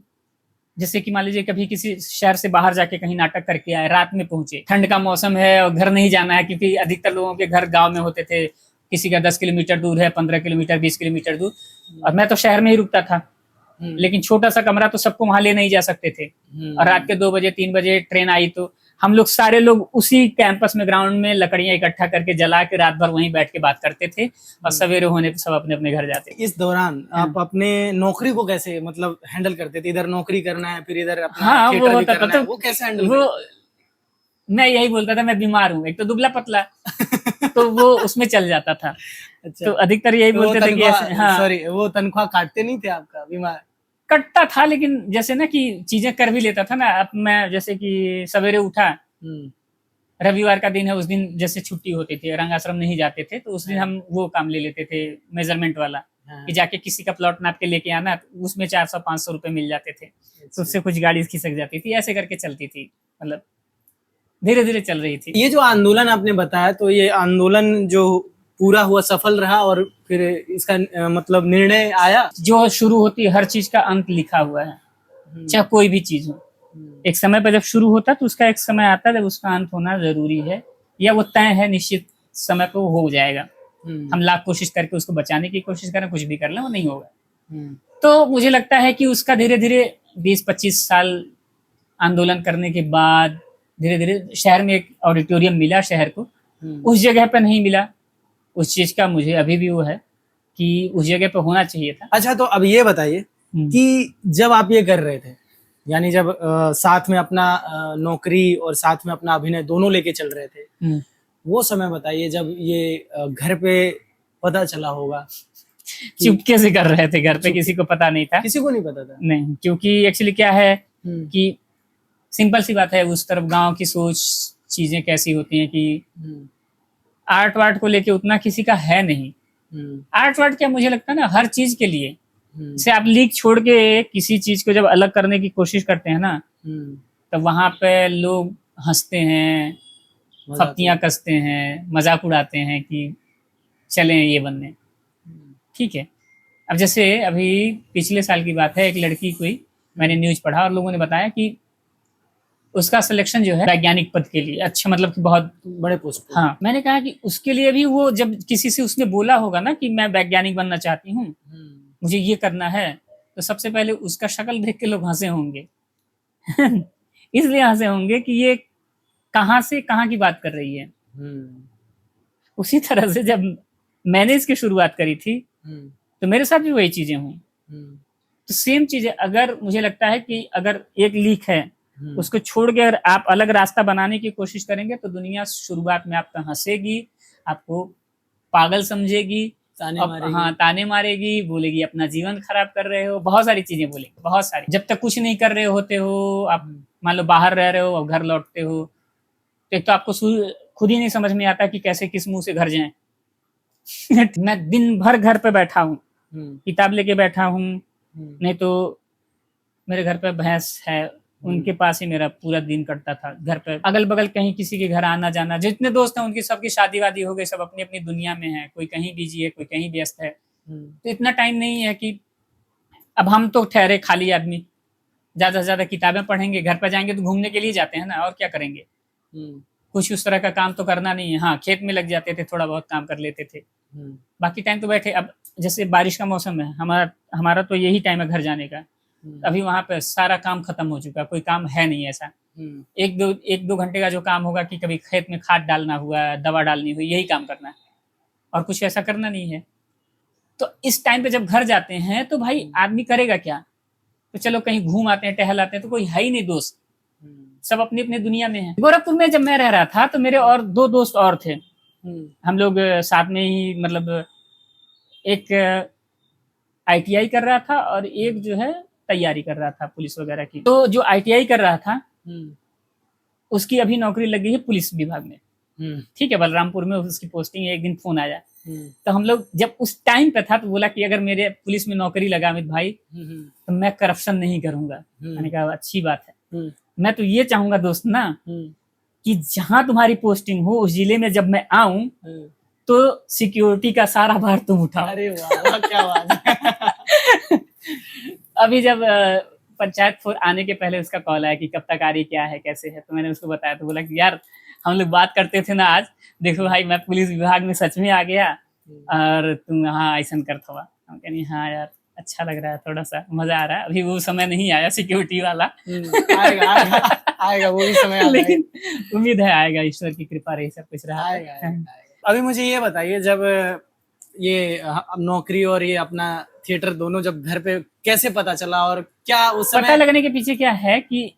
जैसे कि मान लीजिए कभी किसी शहर से बाहर जाके कहीं नाटक करके आए, रात में पहुंचे, ठंड का मौसम है और घर नहीं जाना है, क्योंकि अधिकतर लोगों के घर गांव में होते थे, किसी का 10 किलोमीटर दूर है, 15 किलोमीटर, 20 किलोमीटर दूर, और मैं तो शहर में ही रुकता था, लेकिन छोटा सा कमरा तो सबको वहां ले नहीं जा सकते थे। और रात के 2 बजे 3 बजे ट्रेन आई, तो हम लोग सारे लोग उसी कैंपस में ग्राउंड में लकड़ियां इकट्ठा करके जला के रात भर वहीं बैठ के बात करते थे, और सवेरे होने पे सब अपने अपने घर जाते थे। इस दौरान आप अपने नौकरी को कैसे मतलब हैंडल करते थे? इधर नौकरी करना है, फिर इधर अपना हाँ, थिएटर वो भी होता करना था, है, तो वो कैसे हैंडल वो मैं यही बोलता था, मैं बीमार हूँ, एक तो दुबला पतला, तो वो उसमें चल जाता था। अच्छा। तो अधिकतर यही तो बोलते थे कि ऐसे, हाँ, सॉरी, वो तनख्वाह काटते नहीं थे आपका? बीमार कटता था, लेकिन जैसे ना कि चीजें कर भी लेता था ना। अब मैं जैसे कि सवेरे उठा, रविवार का दिन है, उस दिन जैसे छुट्टी होती थी, रंगाश्रम नहीं जाते थे, तो उस दिन हम वो काम ले लेते थे, मेजरमेंट वाला, कि जाके किसी का प्लॉट नाप के लेके आना, तो उसमें 400-500 रुपए मिल जाते थे, तो उससे कुछ गाड़ी खिसक जाती थी, ऐसे करके चलती थी, मतलब धीरे धीरे चल रही थी। ये जो आंदोलन आपने बताया, तो ये आंदोलन जो पूरा हुआ, सफल रहा, और फिर इसका मतलब निर्णय आया? जो शुरू होती है, हर चीज का अंत लिखा हुआ है, चाहे कोई भी चीज हो। एक समय पर जब शुरू होता है तो उसका एक समय आता है जब उसका अंत होना जरूरी है, या वो तय है, निश्चित समय पे वो हो जाएगा। हम लाख कोशिश करके उसको बचाने की कोशिश करें, कुछ भी कर लें, वो नहीं होगा। तो मुझे लगता है कि उसका धीरे धीरे 20-25 साल आंदोलन करने के बाद धीरे धीरे शहर में एक ऑडिटोरियम मिला शहर को, उस जगह पर नहीं मिला। उस चीज का मुझे अभी भी वो है कि उस जगह पे होना चाहिए था। अच्छा, तो अब ये बताइए कि जब आप ये कर रहे थे, यानी जब साथ में अपना नौकरी और साथ में अपना अभिनय दोनों लेके चल रहे थे, वो समय बताइए जब ये घर पे पता चला होगा। चुपके से कर रहे थे, घर पे किसी को पता नहीं था। किसी को नहीं पता था? नहीं, क्योंकि एक्चुअली क्या है कि सिंपल सी बात है, उस तरफ गांव की सोच, चीजें कैसी होती हैं कि आर्ट वार्ट को लेके उतना किसी का है नहीं। आर्ट वार्ट क्या, मुझे लगता है ना, हर चीज के लिए से आप लीक छोड़ के किसी चीज को जब अलग करने की कोशिश करते हैं ना, तो वहां पे लोग हंसते हैं, फप्तियां कसते हैं, मजाक उड़ाते हैं कि चलें ये बनने। ठीक है, अब जैसे अभी पिछले साल की बात है, एक लड़की कोई मैंने न्यूज पढ़ा और लोगों ने बताया कि उसका सिलेक्शन जो है वैज्ञानिक पद के लिए, अच्छा मतलब कि बहुत बड़े पोस्ट पे। हाँ, मैंने कहा कि उसके लिए भी वो जब किसी से उसने बोला होगा ना कि मैं वैज्ञानिक बनना चाहती हूँ, मुझे ये करना है, तो सबसे पहले उसका शक्ल देख के लोग हंसे होंगे इसलिए हंसे होंगे कि ये कहाँ से कहाँ की बात कर रही है। उसी तरह से जब मैंने इसकी शुरुआत करी थी तो मेरे साथ भी वही चीजें हुई। तो सेम चीजें अगर मुझे लगता है कि अगर एक लीक है उसको छोड़ के अगर आप अलग रास्ता बनाने की कोशिश करेंगे तो दुनिया शुरुआत में आपका हंसेगी, आपको पागल समझेगी, ताने मारेगी। हाँ ताने मारेगी, बोलेगी अपना जीवन खराब कर रहे हो, बहुत सारी चीजें बोलेगी, बहुत सारी। जब तक कुछ नहीं कर रहे होते हो आप, मान लो बाहर रह रहे हो और घर लौटते हो, तो एक तो आपको खुद ही नहीं समझ में आता कि कैसे किस मुंह से घर जाएं मैं दिन भर घर पे बैठा हूँ, किताब लेके बैठा हूँ, नहीं तो मेरे घर पे भैंस है, उनके पास ही मेरा पूरा दिन कटता था। घर पे अगल बगल कहीं किसी के घर आना जाना, जितने दोस्त हैं उनकी सबकी शादी वादी हो गई, सब अपनी अपनी दुनिया में है, कोई कहीं बिजी है, कोई कहीं व्यस्त है, तो इतना टाइम नहीं है कि अब हम तो ठहरे खाली आदमी, ज्यादा से ज्यादा किताबें पढ़ेंगे, घर पर जाएंगे तो घूमने के लिए जाते हैं ना, और क्या करेंगे, कुछ उस तरह का काम तो करना नहीं है। हाँ, खेत में लग जाते थे, थोड़ा बहुत काम कर लेते थे, बाकी टाइम तो बैठे। अब जैसे बारिश का मौसम है, हमारा तो यही टाइम है घर जाने का, अभी वहां पे सारा काम खत्म हो चुका, कोई काम है नहीं ऐसा। एक दो घंटे का जो काम होगा कि कभी खेत में खाद डालना हुआ, दवा डालनी हुई, यही काम करना है और कुछ ऐसा करना नहीं है। तो इस टाइम पे जब घर जाते हैं तो भाई आदमी करेगा क्या, तो चलो कहीं घूम आते हैं, टहल आते हैं, तो कोई है ही नहीं दोस्त, सब अपनी अपनी दुनिया में है। गोरखपुर में जब मैं रह रहा था तो मेरे और दो दोस्त और थे, हम लोग साथ में ही, मतलब एक आईटीआई कर रहा था और एक जो है तैयारी कर रहा था पुलिस वगैरह की। तो जो आईटीआई कर रहा था उसकी अभी नौकरी लग गई है पुलिस विभाग में, ठीक है, बलरामपुर में उसकी पोस्टिंग है। एक दिन फोन आया, तो हम लोग जब उस टाइम पे था तो बोला कि अगर मेरे पुलिस में नौकरी लगा अमित भाई तो मैं करप्शन नहीं करूंगा। मैंने कहा अच्छी बात है, मैं तो ये चाहूंगा दोस्त ना कि जहां तुम्हारी पोस्टिंग हो उस जिले में जब मैं आऊं तो सिक्योरिटी का सारा भार तुम उठाओ। अरे वाह, क्या बात है अभी जब पंचायत फोर आने के पहले उसका कॉल आया कि कब तक आ रही, क्या है, कैसे है, तो मैंने उसको बताया, तो बोला कि यार हम लोग बात करते थे ना आज, देखो भाई मैं पुलिस विभाग में सच में आ गया और तुम यहाँ ऐसा करता हुआ। हम कहें हाँ यार अच्छा लग रहा है, थोड़ा सा मजा आ रहा है, अभी वो समय नहीं आया सिक्योरिटी वाला आएगा आएगा आएगा, वो भी समय आता लेकिन उम्मीद है आएगा, ईश्वर की कृपा रही, सब कुछ रहा। आएगा। अभी मुझे ये बताइए, जब ये नौकरी और ये अपना थिएटर दोनों जब घर पे कैसे पता चला, और क्या उस समय पता लगने के पीछे क्या है कि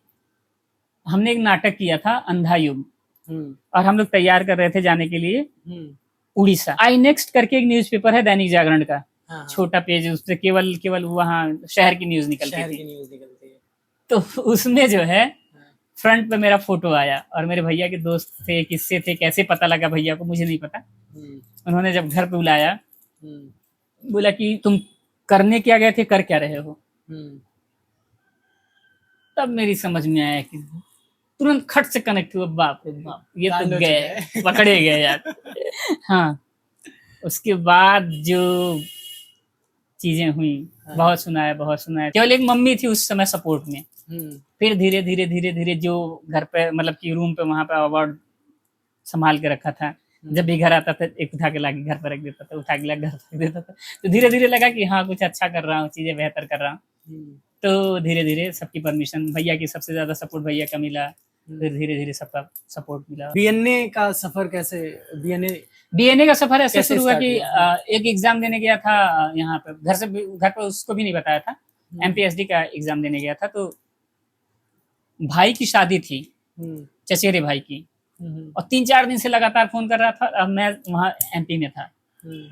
हमने एक नाटक किया था अंधा युग, और हम लोग तैयार कर रहे थे जाने के लिए उड़ीसा। आई नेक्स्ट करके एक न्यूज़पेपर है दैनिक जागरण का, छोटा पेज, उससे केवल वहाँ शहर की न्यूज निकलती थी। तो उसमें जो है फ्रंट पे मेरा फोटो आया, और मेरे भैया के दोस्त थे, किससे थे, कैसे पता लगा भैया को मुझे नहीं पता। उन्होंने जब घर पे बुलाया, बोला कि तुम करने क्या गए थे, कर क्या रहे हो। तब मेरी समझ में आया कि तुरंत खट से कनेक्ट हुआ, बाप रे बाप ये तो गए, पकड़े गए यार। हाँ, उसके बाद जो चीजें हुई, बहुत सुनाया, केवल एक मम्मी थी उस समय सपोर्ट में। फिर धीरे धीरे जो घर पे, मतलब कि रूम पे वहां पे अवार्ड संभाल के रखा था, जब भी घर आता था एक उठा के लाके घर पर रख देता था, उठा के लाके घर रख देता था। तो धीरे धीरे लगा कि हाँ कुछ अच्छा कर रहा हूँ, चीजें बेहतर कर रहा हूँ। तो धीरे धीरे सबकी परमिशन, भैया की सबसे ज्यादा सपोर्ट भैया का मिला, फिर धीरे धीरे सबका सपोर्ट मिला। बीएनए का सफर कैसे, बीएनए का सफर ऐसे शुरू हुआ कि एक एग्जाम देने गया था यहाँ पे, घर पे उसको भी नहीं बताया था, एमपीएसडी का एग्जाम देने गया था। तो भाई की शादी थी, चचेरे भाई की, और 3-4 दिन से लगातार फोन कर रहा था। अब मैं वहाँ एमपी में था,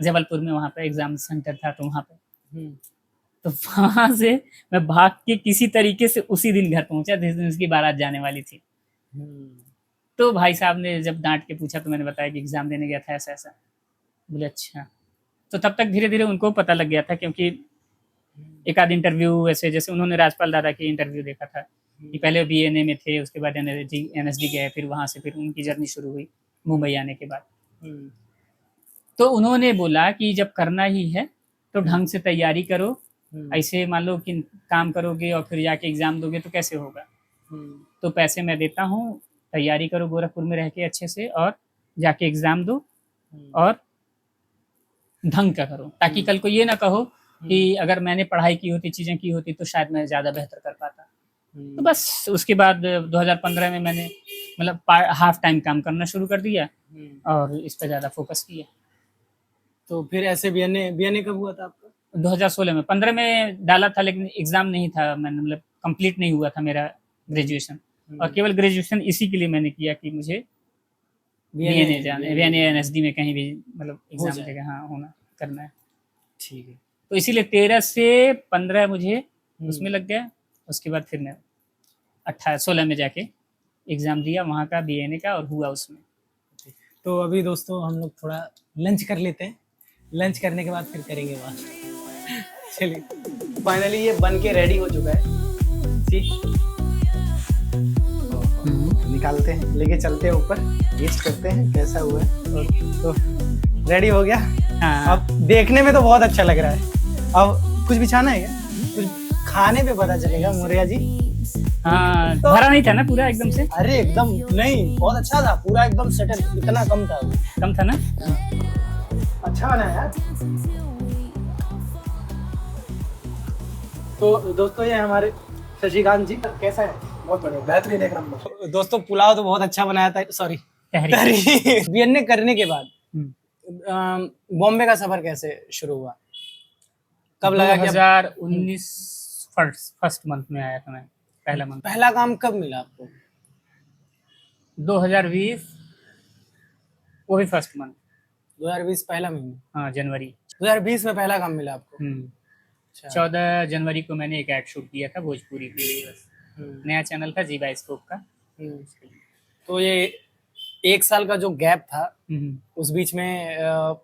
जबलपुर में, वहाँ पे एग्जाम सेंटर था, तो वहाँ पे तो वहां से मैं भाग के किसी तरीके से उसी दिन घर पहुंचा जिस दिन उसकी बारात जाने वाली थी। तो भाई साहब ने जब डांट के पूछा तो मैंने बताया कि एग्जाम देने गया था ऐसा ऐसा। बोले अच्छा। तो तब तक धीरे धीरे उनको पता लग गया था, क्योंकि एक आध इंटरव्यू ऐसे, जैसे उन्होंने राजपाल दादा की इंटरव्यू देखा था कि पहले बीएनए में थे, उसके बाद एनएसडी गए, फिर वहां से फिर उनकी जर्नी शुरू हुई। मुंबई आने के बाद। हम्म, तो उन्होंने बोला कि जब करना ही है तो ढंग से तैयारी करो, हम्म, ऐसे मान लो कि काम करोगे और फिर जाके एग्ज़ाम दोगे तो कैसे होगा? हम्म, तो पैसे मैं देता हूँ, तैयारी करो गोरखपुर में रह के अच्छे से और जाके एग्ज़ाम दो हम्म, और ढंग का करो, ताकि कल को ये ना कहो कि अगर मैंने पढ़ाई की होती, चीज़ें की होती तो शायद मैं ज़्यादा बेहतर कर पाता। तो बस उसके बाद 2015 में मैंने मतलब हाफ टाइम काम करना शुरू कर दिया और इस पे ज़्यादा फोकस किया। तो फिर ऐसे बीएनए बीएनए कब हुआ था आपका? 2016 में, 15 में डाला था लेकिन एग्ज़ाम नहीं था, मैंने मतलब कंप्लीट नहीं हुआ था मेरा ग्रेजुएशन, और केवल ग्रेजुएशन इसी के लिए मैंने किया कि मुझे बीएनए जाना है, बीएनए एनएसडी में कहीं भी मतलब एग्ज़ाम जाए। देगा, हाँ होना करना है। ठीक है। तो इसीलिए 13 से 15 मुझे उसमें लग गया। उसके बाद फिर मैं 16 में जाके एग्ज़ाम दिया वहाँ का बीएनए का और हुआ उसमें। तो अभी दोस्तों हम लोग थोड़ा लंच कर लेते हैं, लंच करने के बाद फिर करेंगे बात। चलिए, फाइनली ये बन के रेडी हो चुका है। सी निकालते हैं, लेके चलते हैं ऊपर, टेस्ट करते हैं कैसा हुआ है। तो रेडी हो गया। हाँ, अब देखने में तो बहुत अच्छा लग रहा है। अब कुछ बिछाना है क्या? कुछ खाने पे पता चलेगा मौर्या जी। हाँ, तो- भरा नहीं था ना पूरा एकदम से? अरे एकदम नहीं, बहुत अच्छा था, पूरा एकदम सेटल, इतना कम था वो। कम था ना? अच्छा बना है यार। तो दोस्तों ये हमारे शशिकांत जी, कैसा है? बहुत बढ़िया, बेहतरीन, एक नंबर। दोस्तों पुलाव तो बहुत अच्छा बनाया था, सॉरी तहरी। बीएनए करने के बाद हम्म। बॉम्बे का सफर कैसे शुरू हुआ? कब लगा कि अब 2019 फर्स्ट मंथ में आया था मैं, पहला मंथ। पहला काम कब मिला आपको? 2020 वो भी फर्स्ट मंथ, 2020 पहला महीना, हाँ जनवरी। 2020 में पहला काम मिला आपको? अच्छा। 14 जनवरी को मैंने एक ऐड शूट किया था भोजपुरी के लिए, बस नया चैनल था जी बाइस्कोप का। तो ये 1 साल का जो गैप था, हम्म। उस बीच में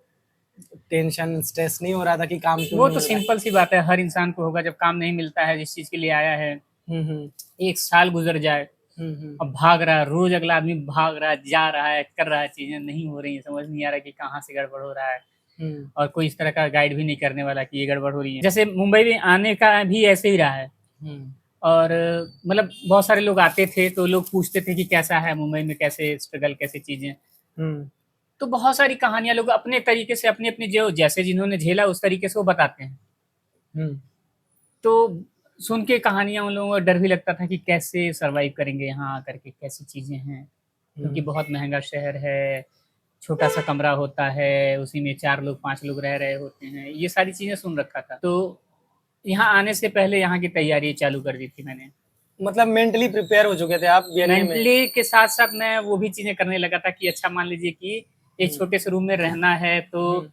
टेंशन स्ट्रेस नहीं हो रहा था कि काम क्यों वो नहीं तो मिल रहा? सिंपल सी बात है, हर इंसान को होगा जब काम नहीं मिलता है जिस चीज के लिए आया है। हम्म, 1 साल गुजर जाए, हम्म, अब भाग रहा है, रोज अगला आदमी भाग रहा है, जा रहा है, कर रहा है, चीजें नहीं हो रही है, समझ नहीं आ रहा कि कहाँ से गड़बड़ हो रहा है, हम्म, और कोई इस तरह का गाइड भी नहीं करने वाला कि ये गड़बड़ हो रही है। जैसे मुंबई में आने का भी ऐसे ही रहा है, हम्म, और मतलब बहुत सारे लोग आते थे तो लोग पूछते थे कि कैसा है मुंबई में, कैसे स्ट्रगल, कैसे चीजें। हम्म, तो बहुत सारी कहानियां लोग अपने तरीके से, अपनी अपनी जो जैसे जिन्होंने झेला उस तरीके से वो बताते हैं। हम्म, तो सुन के कहानियां उन लोगों को डर भी लगता था कि कैसे सरवाइव करेंगे यहाँ आकर के, कैसी चीजें हैं, क्योंकि बहुत महंगा शहर है, छोटा सा कमरा होता है, उसी में 4 लोग 5 लोग रह रहे होते हैं, ये सारी चीजें सुन रखा था। तो यहाँ आने से पहले यहाँ की तैयारी चालू कर दी थी मैंने। मतलब मेंटली प्रिपेयर हो चुके थे आप बीएनए में? मेंटली के साथ साथ मैं वो भी चीजें करने लगा था कि अच्छा मान लीजिए कि एक छोटे से रूम में रहना है, तो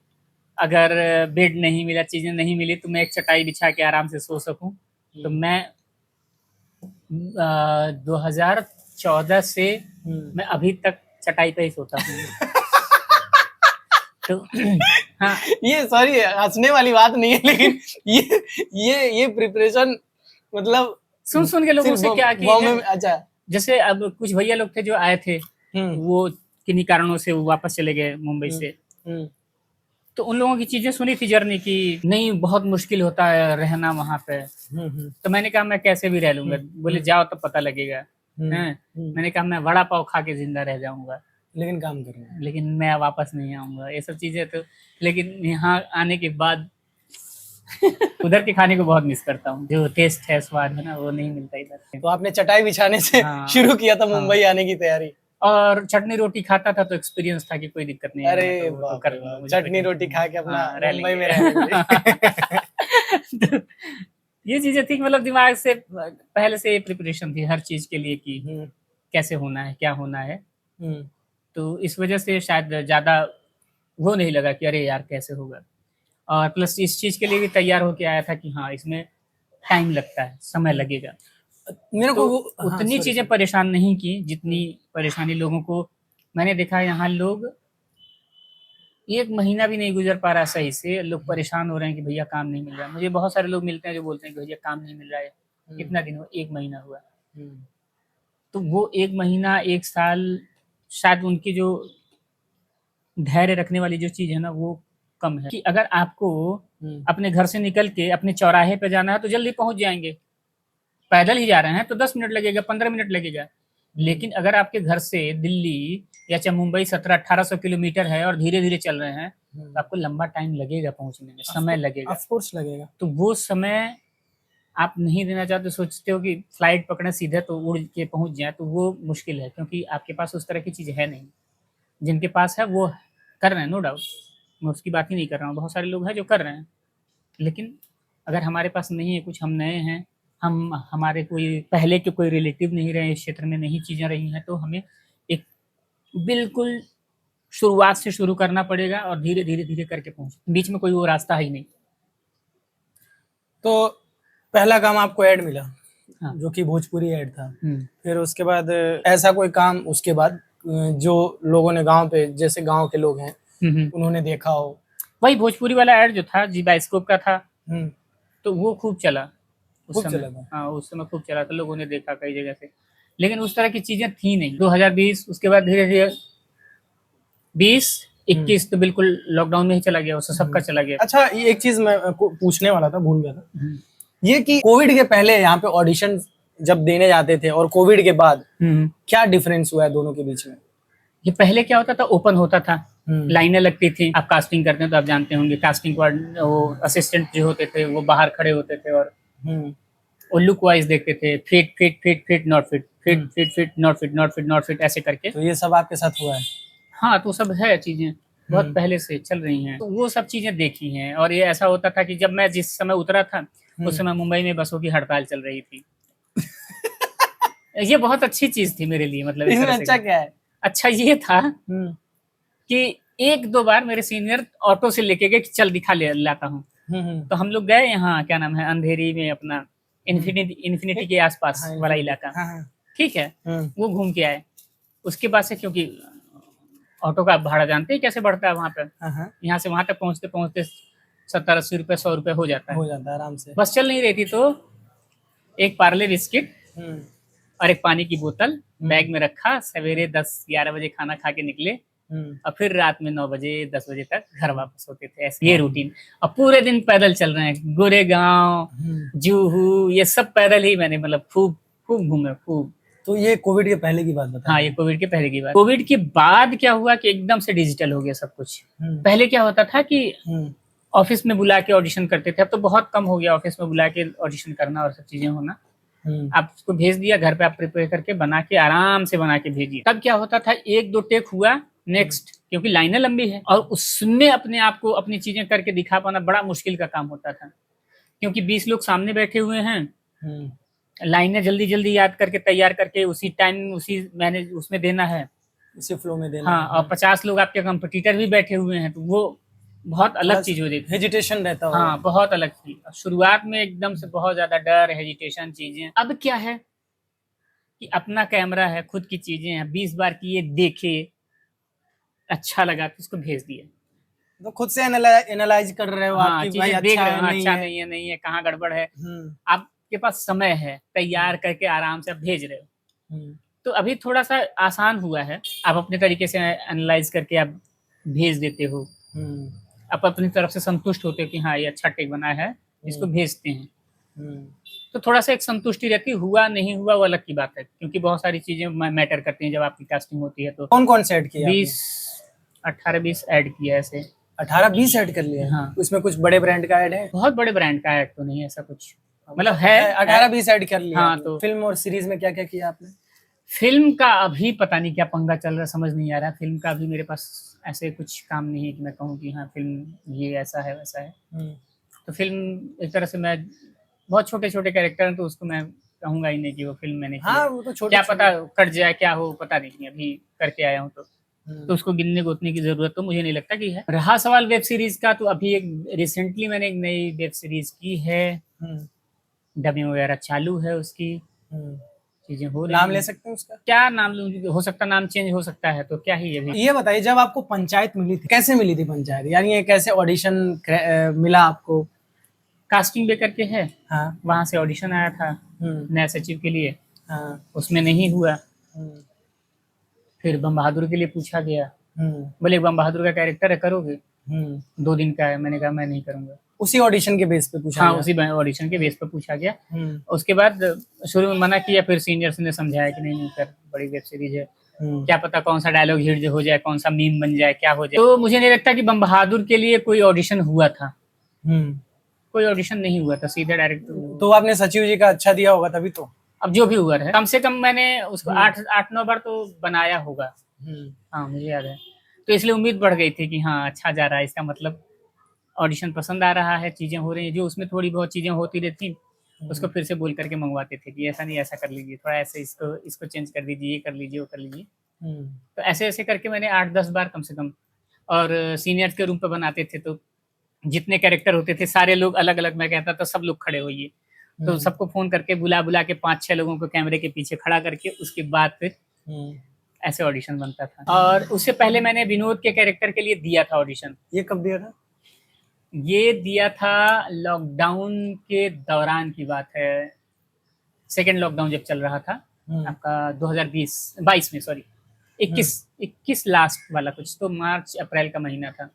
अगर बेड नहीं मिला, चीजें नहीं मिली, तो मैं एक चटाई बिछा के आराम से सो सकूं। तो मैं 2014 से मैं अभी तक चटाई पे ही सोता हूँ। तो हाँ, ये सॉरी हंसने वाली बात नहीं है, लेकिन ये प्रिपरेशन मतलब सुन सुन के लोगों सिर्फ से क्या की बॉम्बे है। में? अच्छा। जैसे अब कुछ भैया लोग थे जो आए थे, वो किन्हीं कारणों से वो वापस चले गए मुंबई से। हम्म, तो उन लोगों की चीजें सुनी थी जर्नी की, नहीं बहुत मुश्किल होता है रहना वहां पे। तो मैंने कहा मैं कैसे भी रह लूंगा। बोले जाओ तो पता लगेगा। हैं? मैंने कहा मैं वड़ा पाव खा के जिंदा रह जाऊंगा, लेकिन काम करना है। लेकिन मैं वापस नहीं आऊंगा, ये सब चीजें। तो लेकिन यहाँ आने के बाद उधर के खाने को बहुत मिस करता हूँ, जो टेस्ट है, स्वाद है ना, वो नहीं मिलता इधर। तो आपने चटाई बिछाने से हाँ, शुरू किया था मुंबई आने की तैयारी? और चटनी रोटी खाता था तो एक्सपीरियंस था कि कोई दिक्कत नहीं है। अरे तो वो तो बाप कर रे लूंगा, बाप, मुझे कोई चटनी रोटी टेंशन खा के नहीं। अपना हाँ, रह मुंबई में लेंगे। रह लेंगे। तो ये चीजें थी, मतलब दिमाग से पहले से प्रिपरेशन थी हर चीज के लिए कि कैसे होना है, क्या होना है। तो इस वजह से शायद ज्यादा वो नहीं लगा कि अरे यार कैसे होगा। और प्लस इस चीज के लिए भी तैयार होके आया था कि हाँ इसमें टाइम लगता है, समय लगेगा। मेरे तो को उतनी चीजें परेशान नहीं की जितनी परेशानी लोगों को। मैंने देखा यहाँ लोग 1 महीना भी नहीं गुजर पा रहा सही से, लोग परेशान हो रहे हैं कि भैया काम नहीं मिल रहा है। मुझे बहुत सारे लोग मिलते हैं जो बोलते हैं कि भैया काम नहीं मिल रहा है। कितना दिन हुआ? 1 महीना हुआ। तो वो 1 महीना 1 साल शायद उनकी जो धैर्य रखने वाली जो चीज है ना वो कम है। कि अगर आपको अपने घर से निकल के अपने चौराहे पे जाना है तो जल्दी पहुंच जाएंगे, पैदल ही जा रहे हैं तो 10 मिनट लगेगा, 15 मिनट लगेगा। लेकिन अगर आपके घर से दिल्ली या चाहे मुंबई 1700-1800 किलोमीटर है और धीरे धीरे चल रहे हैं तो आपको लंबा टाइम लगेगा पहुंचने में, समय लगेगा। ऑफ कोर्स लगेगा। तो वो समय आप नहीं देना चाहते, सोचते हो कि फ्लाइट पकड़े सीधे तो उड़ के पहुंच जाए, तो वो मुश्किल है क्योंकि आपके पास उस तरह की चीज़ है नहीं। जिनके पास है वो कर रहे हैं, नो डाउट, मैं उसकी बात ही नहीं कर रहा हूँ, बहुत सारे लोग हैं जो कर रहे हैं। लेकिन अगर हमारे पास नहीं है कुछ, हम नए हैं, हमारे कोई पहले के कोई रिलेटिव नहीं रहे इस क्षेत्र में, नहीं चीज़ें रही हैं, तो हमें एक बिल्कुल शुरुआत से शुरू करना पड़ेगा और धीरे धीरे धीरे करके पहुँच, बीच में कोई वो रास्ता ही नहीं। तो पहला काम आपको ऐड मिला, हाँ। जो कि भोजपुरी ऐड था। फिर उसके बाद ऐसा कोई काम उसके बाद जो लोगों ने गांव पे, जैसे गांव के लोग हैं, उन्होंने देखा हो? वही भोजपुरी वाला ऐड जो था, जी बाइस्कोप का था, हम्म, तो वो खूब चला उस खूब समय। चला था। हाँ, उस समय खूब चला था, लोगों ने देखा कई जगह से। लेकिन उस तरह की चीजें थी नहीं। 2020 उसके बाद धीरे धीरे 20-21 तो बिल्कुल लॉकडाउन में ही चला गया, उससे सबका चला गया। अच्छा, ये एक चीज मैं पूछने वाला था, भूल गया था, ये कि कोविड के पहले यहाँ पे ऑडिशन जब देने जाते थे और कोविड के बाद क्या डिफरेंस हुआ है दोनों के बीच में? ये पहले क्या होता था, ओपन होता था, लाइनें लगती थी। आप कास्टिंग करते हैं तो आप जानते होंगे, कास्टिंग वो असिस्टेंट जो होते थे वो बाहर खड़े होते थे और वो लुक वाइज देखते थे, fit fit fit fit not fit, fit fit fit not fit, not fit not fit, ऐसे करके। तो ये सब आपके साथ हुआ है? हाँ, तो सब है, चीजें बहुत पहले से चल रही हैं, तो वो सब चीजें देखी हैं। और ये ऐसा होता था कि जब मैं जिस समय उतरा था उस समय मुंबई में बसों की हड़ताल चल रही थी। ये बहुत अच्छी चीज थी मेरे लिए, मतलब इसमें अच्छा क्या है? अच्छा ये था कि 1-2 बार मेरे सीनियर ऑटो से लेके गए कि चल दिखा ले लाता हूँ। तो हम लोग गए यहाँ, क्या नाम है, अंधेरी में, अपना इन्फिनिटी के आसपास वाला इलाका, ठीक है, वो घूम के आए। उसके बाद से, क्योंकि ऑटो का भाड़ा जानते ही कैसे बढ़ता है वहाँ पे, यहाँ से वहाँ तक पहुँचते पहुँचते 70-80 रुपए, 100 रुपए हो जाता है आराम से। बस चल नहीं रही थी, तो एक पार्ले बिस्किट और एक पानी की बोतल बैग में रखा, सवेरे 10-11 बजे खाना खा के निकले और फिर रात में 9 बजे 10 बजे तक घर वापस होते थे, ऐसे ये रूटीन। और पूरे दिन पैदल चल रहे हैं, गोरेगांव, जूहू, ये सब पैदल ही मैंने, मतलब खूब खूब घूमे, खूब। तो ये कोविड के पहले की बात बता। हाँ, ये कोविड के पहले की बात। कोविड के बाद क्या हुआ कि एकदम से डिजिटल हो गया सब कुछ। पहले क्या होता था कि ऑफिस में बुला के ऑडिशन करते थे, अब तो बहुत कम हो गया ऑफिस में बुला के ऑडिशन करना और सब चीजें होना। आप उसको भेज दिया घर पे, आप प्रिपेयर करके बना के आराम से बना के भेजिए। तब क्या होता था, 1-2 टेक हुआ, नेक्स्ट, क्योंकि लाइनें लंबी है और उसमें अपने आप को अपनी चीजें करके दिखा पाना बड़ा मुश्किल का काम होता था, क्योंकि 20 लोग सामने बैठे हुए हैं, लाइनें जल्दी जल्दी याद करके तैयार करके उसी टाइम उसी मैंने उसमें देना है, इसी फ्लो में देना। हाँ, और 50 लोग आपके कंपटीटर भी बैठे हुए हैं, तो वो बहुत अलग चीज हो जाती है, हेजिटेशन रहता है। हाँ, बहुत अलग थी शुरुआत में, एकदम से बहुत ज्यादा डर, हेजिटेशन, चीजें। अब क्या है कि अपना कैमरा है, खुद की चीजें हैं, 20 बार की ये देखे, अच्छा लगा तो इसको भेज दिया, तो खुद से एनालाइज कर रहे हो हाँ, आप कि भाई चीजें अच्छा देख रहे है, हो, अच्छा नहीं है, कहाँ गड़बड़ है, आपके पास समय है, तैयार करके आराम से आप भेज रहे हो। तो अभी थोड़ा सा आसान हुआ है, आप अपने तरीके से एनालाइज करके आप भेज देते हो, आप अपनी तरफ से संतुष्ट होते हो कि हाँ ये अच्छा टेक बना है, इसको भेजते हैं, तो थोड़ा सा एक संतुष्टि रहती है। हुआ नहीं हुआ वो अलग की बात है, क्योंकि बहुत सारी चीजें मैटर करती हैं जब आपकी कास्टिंग होती है। तो कौन कौन से ऐड किया? 18-20 ऐड किया ऐसे। 18-20 ऐड कर लिया? हाँ। उसमें कुछ बड़े ब्रांड का ऐड है? बहुत बड़े ब्रांड का ऐड तो नहीं है, ऐसा कुछ, मतलब है 18-20 ऐड कर लिया। हाँ, तो फिल्म और सीरीज में क्या क्या किया आपने? फिल्म का अभी पता नहीं क्या पंगा चल रहा है, समझ नहीं आ रहा। फिल्म का अभी मेरे पास ऐसे कुछ काम नहीं है कि मैं कहूँ कि हाँ फिल्म ये ऐसा है वैसा है। तो फिल्म एक तरह से मैं बहुत छोटे छोटे कैरेक्टर हैं, तो उसको मैं कहूँगा ही नहीं कि वो फिल्म मैंने हाँ, वो तो छोटे क्या पता कट जाए, क्या हो पता नहीं, अभी करके आया हूँ तो उसको गिनने गोतने की जरूरत तो मुझे नहीं लगता कि है। रहा सवाल वेब सीरीज का, तो अभी एक रिसेंटली मैंने एक नई वेब सीरीज की है, डबिंग वगैरह चालू है उसकी, चीजें हो रही। नाम ले सकते हैं उसका? क्या नाम लूं, हो सकता नाम चेंज हो सकता है, तो क्या ही अभी। ये बताइए, जब आपको पंचायत मिली थी, कैसे मिली थी पंचायत? यानी ये कैसे ऑडिशन मिला आपको? कास्टिंग बे करके है, हाँ, वहां से ऑडिशन आया था नया सचिव के लिए, हाँ, उसमें नहीं हुआ, फिर बम बहादुर के लिए पूछा गया, बोले बम बहादुर का कैरेक्टर है, करोगे? हम्म। 2 दिन का है। मैंने कहा मैं नहीं करूंगा। उसी ऑडिशन के बेस पे पूछा हाँ, गया? उसी ऑडिशन के बेस पर पूछा गया। हम्म। उसके बाद शुरू में मना किया, फिर सीनियर्स ने समझाया कि नहीं नहीं कर, बड़ी वेब सीरीज है, क्या पता कौन सा डायलॉग हिट हो जाए, कौन सा मीम बन जाए, क्या हो जाए। तो मुझे नहीं लगता कि बम बहादुर के लिए कोई ऑडिशन हुआ था। कोई ऑडिशन नहीं हुआ था, सीधे डायरेक्ट। तो आपने सचिव जी का अच्छा दिया होगा तभी तो। अब जो भी हुआ है, कम से कम मैंने उसको 8-9 बार तो बनाया होगा। हाँ, मुझे याद है। तो इसलिए उम्मीद बढ़ गई थी कि हाँ अच्छा जा रहा है, इसका मतलब ऑडिशन पसंद आ रहा है, चीजें हो रही है। जो उसमें थोड़ी बहुत चीजें होती रहती, उसको फिर से बोल करके मंगवाते थे कि ऐसा नहीं, ऐसा कर लीजिए, थोड़ा ऐसे इसको इसको चेंज कर दीजिए, ये कर लीजिए, वो कर लीजिए। तो ऐसे ऐसे करके मैंने 8-10 बार कम से कम। और सीनियर्स के रूम पे बनाते थे, तो जितने कैरेक्टर होते थे सारे लोग अलग अलग, मैं कहता था सब लोग खड़े होइए। तो सबको फोन करके बुला बुला के 5-6 लोगों को कैमरे के पीछे खड़ा करके उसके बाद फिर ऐसे ऑडिशन बनता था। और उससे पहले मैंने विनोद के कैरेक्टर के लिए दिया था ऑडिशन। ये कब दिया था? ये दिया था लॉकडाउन के दौरान की बात है। सेकेंड लॉकडाउन जब चल रहा था आपका 2022 में, सॉरी 21 लास्ट वाला कुछ, तो मार्च अप्रैल का महीना था,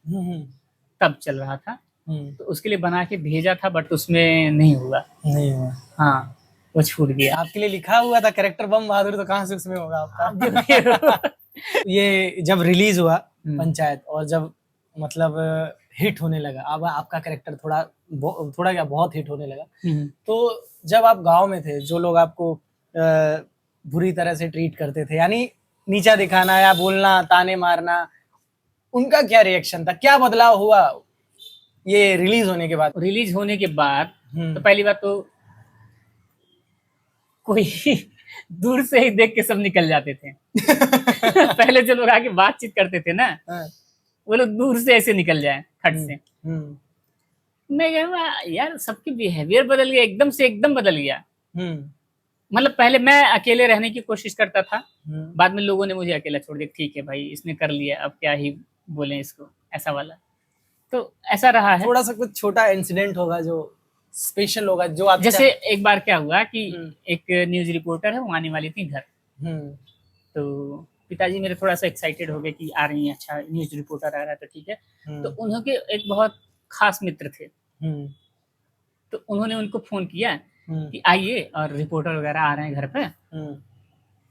तब चल रहा था। तो उसके लिए बना के भेजा था, बट उसमें नहीं हुआ। नहीं हुआ। हाँ, वो छूट गया। आपके लिए लिखा हुआ था कैरेक्टर बम बहादुर, तो कहाँ से उसमें होगा आपका? ये जब रिलीज हुआ पंचायत, और जब मतलब हिट होने लगा, अब आपका कैरेक्टर थोड़ा क्या बहुत हिट होने लगा, तो जब आप गांव में थे, जो लोग आपको बुरी तरह से ट्रीट करते थे, यानी नीचा दिखाना या बोलना, ताने मारना, उनका क्या रिएक्शन था, क्या बदलाव हुआ ये रिलीज होने के बाद? रिलीज होने के बाद तो पहली बात तो कोई दूर से ही देख के सब निकल जाते थे। पहले जो लोग आके बातचीत करते थे ना, वो लोग दूर से ऐसे निकल जाए खट से। मैं कहा यार सबकी बिहेवियर बदल गया, एकदम बदल गया। मतलब पहले मैं अकेले रहने की कोशिश करता था, बाद में लोगों ने मुझे अकेला छोड़ दिया। ठीक है भाई, इसने कर लिया, अब क्या ही बोले इसको, ऐसा वाला। तो ऐसा रहा है। थोड़ा सा कुछ छोटा इंसिडेंट होगा जो स्पेशल होगा, जो आप जैसे एक बार क्या हुआ कि एक न्यूज रिपोर्टर है, वो आने वाली थी घर। तो पिताजी मेरे थोड़ा सा एक्साइटेड हो गए कि आ रही है, अच्छा न्यूज रिपोर्टर आ रहा है तो ठीक है। तो उन्होंने एक बहुत खास मित्र थे, तो उन्होंने उनको फोन किया कि आइए, और रिपोर्टर वगैरह आ रहे हैं घर पे।